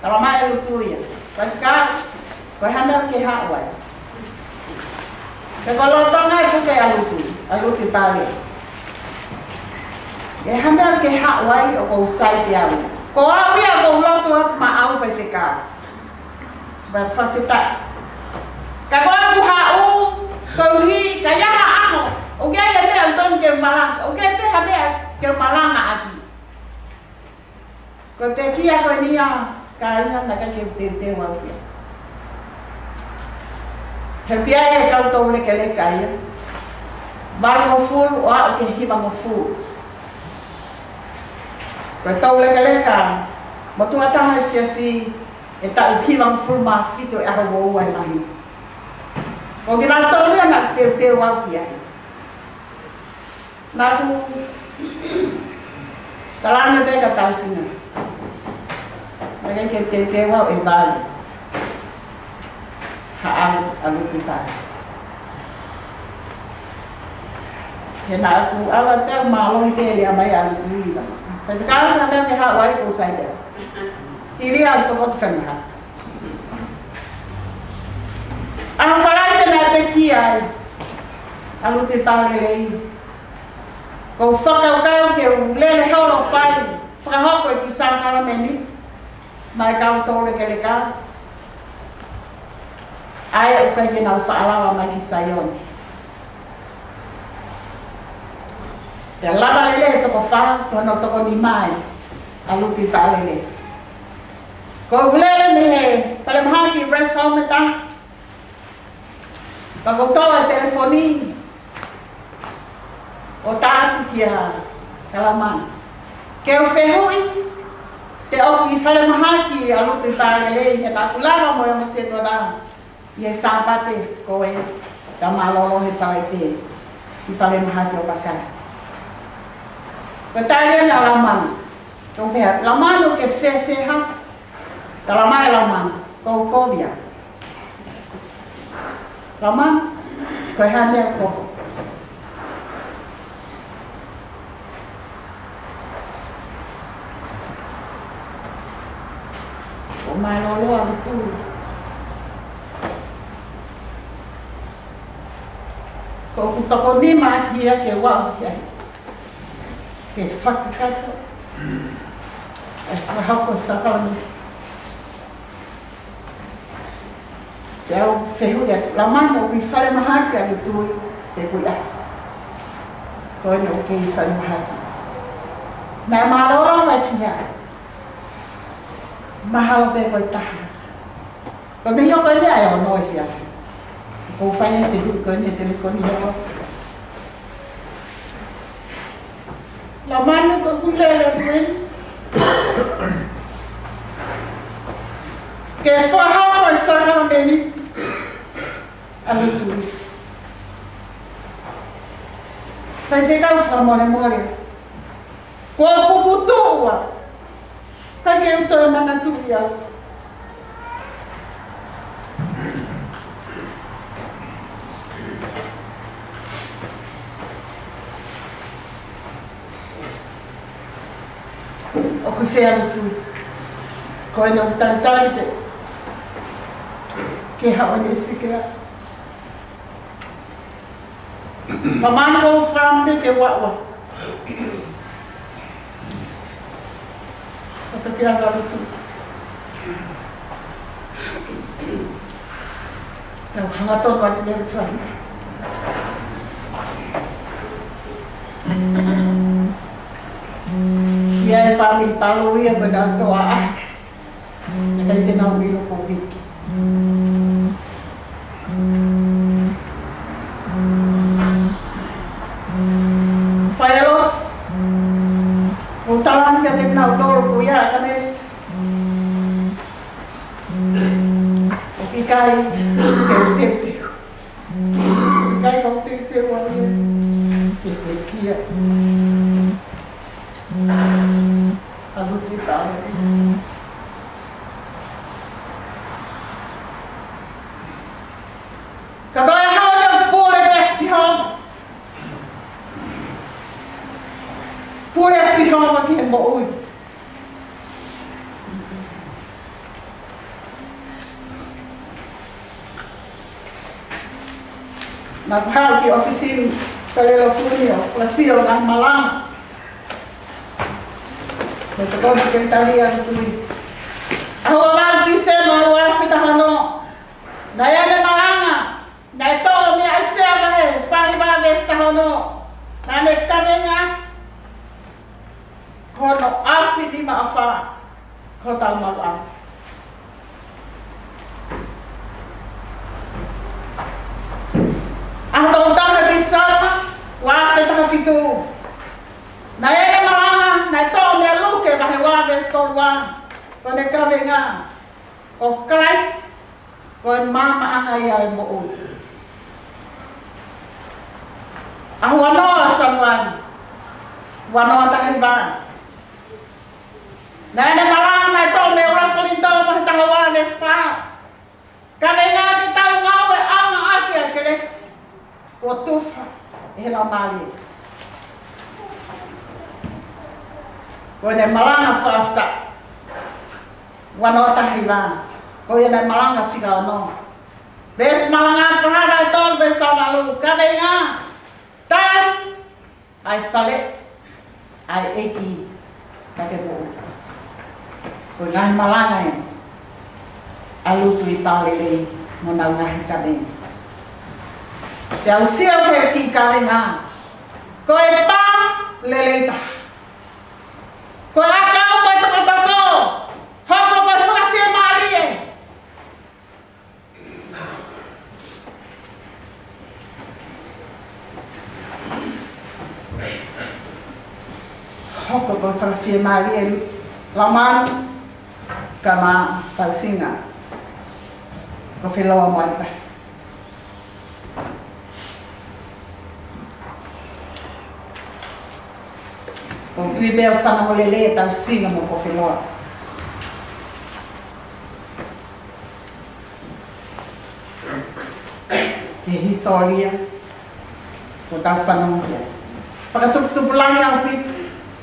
Tala mai lutu ia. Ko ka ko handa ke hawai. Ke ko lo tonga ku ke aluti palele. E handa ke hawai o ko sai te au. Ko au ia ko lo to ma au fai fika. Ba fa fita. Ka ko ku hau ko hi ka ya aho. O ke ia me anton ke malang. O ke te ha me ke malang ati. Ko te kia ko ni ya ka ina na ka ke te wa kia. He kia e ka to le ke le kai. Ba mo ful o ke hi ba mo ful. Ko to le ke le ka. Mo tu ata ha si e ta ki bang ful ma fito e ha wo wa mai. Ko ki na to le na te wa kia. Na ku talana be ka tau singa. Na ke te wa e bali. Ha alu kita. Ke na ku ala te ma lo i pe le mai alu ni la. Fa ka na be ke ha wa ko sai de. Iri au toko te whenua. Ang wharai te nā te ki ai. Alu te pāle lei. Ko whakaukau ke u lele hauro whai. Whakahoko i ki sākara meni. Mai kau tōre ke le kau. Ai o kai ke nau whaalawa mai ki Saioni. Te lava lele toko wha, tono toko ni mai. Alu te pāle lei. Ko ulele me he, whale mahaki rest home ta. Pagotoa telefoni. O tātu kia Kalamani. Ke o whehui, te oku i whale mahaki a lutu i pārelei, he tākulanga mo e mo se tō rā. I e sāpate ko e, ka mālolo he whale te, i whale mahaki o Bakara. Ko tālia na Lamani. Ko pēr, Lamani o ke whewha, ta Lamai Lamani, ko Kovia. Lamani, ko e hane o koko. O mai lolo a lutu. Ko ku toko ni mātia ke wau kia. Ke whakakato. E whahako sakani. Te au whehui atu. La mana o i whare mahaki a lutu te kui a. Ko ina o ke i whare mahaki. Nā marora mai whia. Mahalo pe koe taha. Ko me hio koe mea e o noe whia. Ko whai e whiu koe me telefoni heo. La manu ko kulele tuen. Ke whahao e sakana meni. Alutu. Whai whekau whamore more. Ko puputua. Kai ke uto e mana tui au. O ku whea rutu. Ko e nau tantai te. Ke hao ne sikera. Mamani ko whambe ke wawa. Kata kira lalu tu. Yang hangaton waktu dia berjuang. Dia family palu ia berdanto ah. Kita itu nak bilu covid. Fire Utalan ka din na utol kuya kanes. Okay kay tip. Kay kong tip wala. Kia. Abot si tao. Kagaya hao ng pure desisyon. Pure si hao maging mo uy. Naghal di ofisin sa Lelopunio, Plasio ng Malang. Nagkakon si Kentalian ito rin. Ako ang December, wala fitahano. Daya na Malanga. Na ito, may aisya ba eh. Fangibades tahano. Nanik kami nga. Kono afi di maafa. Kotal malang. Ang taong-taong na disama, wakit ang fito. Naya na Malanga, na ito, may luke, mahewades tolwa. Kone kami nga. O Christ, kone mama ang ayay mo ulit. Ang wano sa buwan. Wano ang takiba. Naya na Malanga, na ito, may urang kalito, mahitangawades pa. Kami nga, titaw ngawe, ang aki, ang kilis. Kotufa, ihinamali. Kone Malanga fasta. Wano tahiwa. Ko yana malanga figa no. Bes malanga pahaga tol bes tamalu. Kabe nga. Tan. Ai fale. Ai eki. Kake po. Ko ngai malanga e. Alu tui palele. Monau ngahi kabe. Piau siau ke ki kabe nga. Ko e pa leleita. Ko akau ko toko. Hoko ko whakawhia maari e. Hoko ko whakawhia maari e. Laman ka ma tau singa. Ko whiloa moaripa. Ko tui bea whanau lele tau singa mo ko whiloa. Ke historia ko tau whanau kia. Whakatupulangi au pit.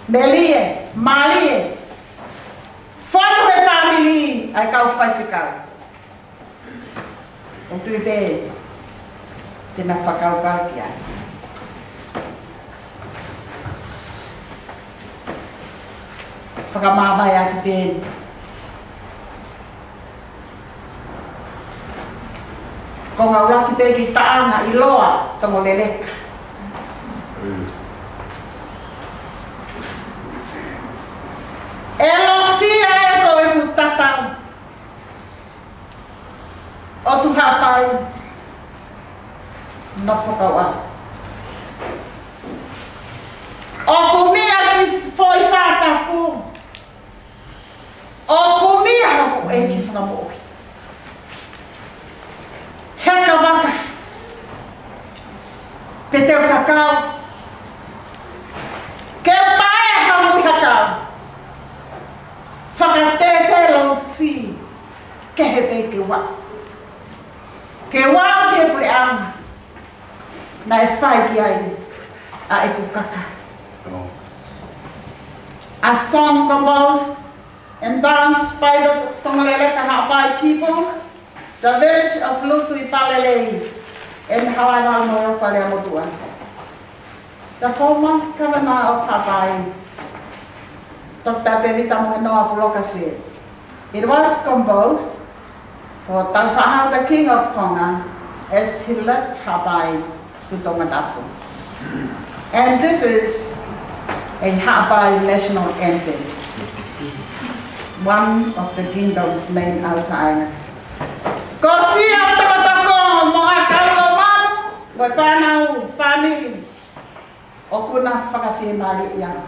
Meli e, mali e. Whanu he family ai kau whaiwhikau. O tui be, tēnā whakaukau ki ai. Whakamāmai aki pēni. Ko ngā uraki pē ki taanga i loa tongo leleka. E lo fia e koe ku tatau. O tu hapai. No whakaua. O kumia si foi whātapu. O kumia hapu e ki whakamoi. Heka waka. Pe teo kakao. Ke pae hamu kakao. Whakatetelo si. Ke he pe ke wa. Ke wa ke pure ama. Na e whai ki ai. A e ku kaka. A song composed and danced by the Tongalele Kahapai people. The village of Lutui Palelei in Hawaii Moyo Whaleamotua. The former governor of Hawaii, Dr. David Tamuhenoa Puloka said, it was composed for Taufahau, the king of Tonga, as he left Hawaii to Tongatapu. And this is a Hawaii national anthem, one of the kingdom's main outer islands. Ko siya tamatako mga kaluman wa whanau family o kuna whakawhemari ia.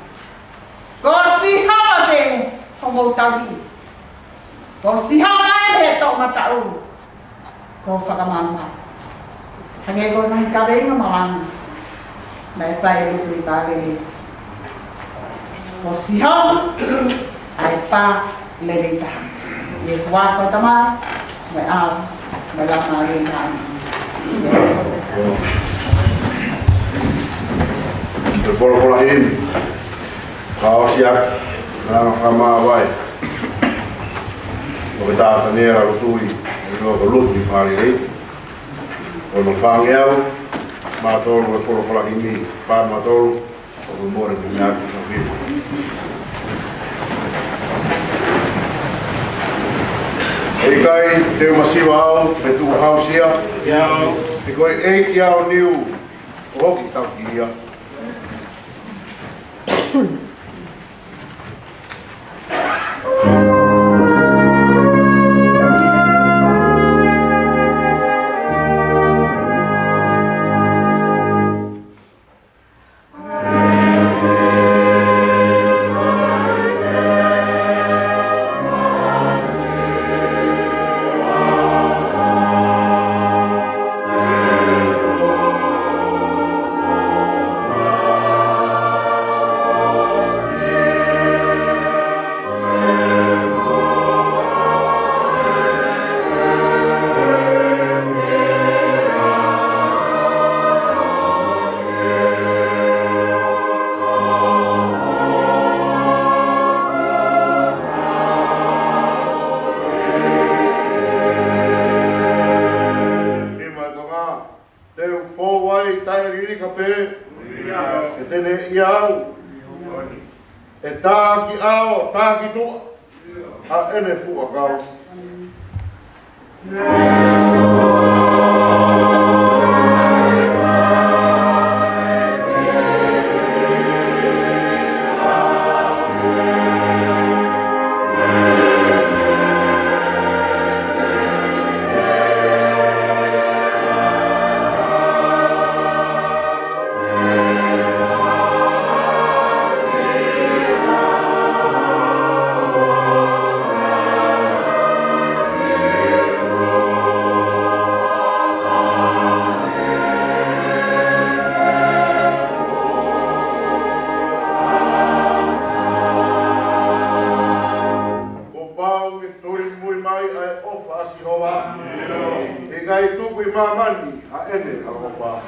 Ko si hawa te hongo tawi. Ko si hawa e he tō matau. Ko whakamama. Hange ko nahi kawenga maranga. Nai whae lutu i pārere. Ko si hawa ai pā lere taha. E kua whatamai. Mai ao, mai la mari ngai. Te wholofola hini, whaosiak, ranga whamawai. O ke tāta nera rutui, e loko lutu i pārirei. O no whangeau, mātoro e wholofola hini, pā mātoro, o ke more kumiaki na vitu. E kai te masiwa au, me tu hausia. Iau. E koe e ki au niu, o hoki tau ki ia. fōwai tai riri ka pē. E tene i au. E tāki ao, tāki tua. A ene fuka kau. Mamani, a ene a ropa.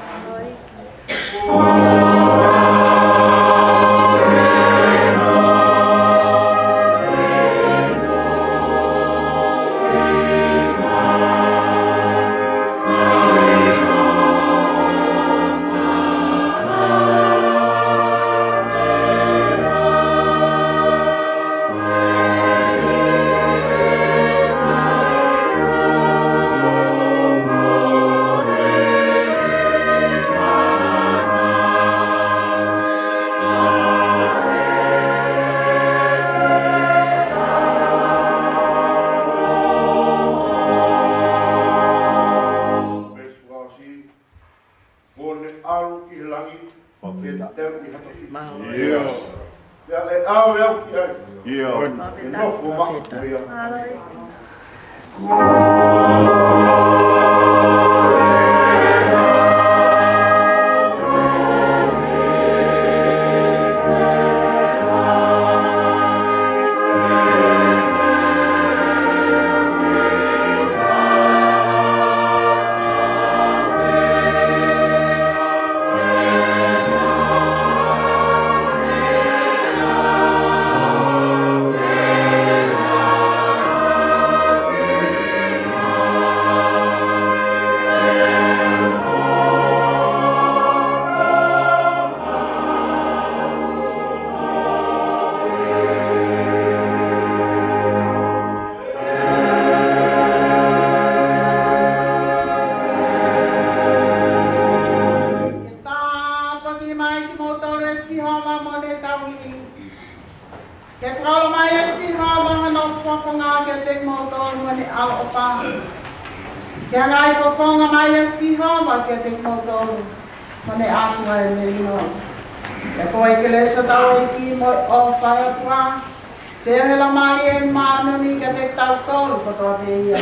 Mali e mana ni ka te tau tolu ko to te ia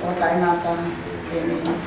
o ta ina ta ke ni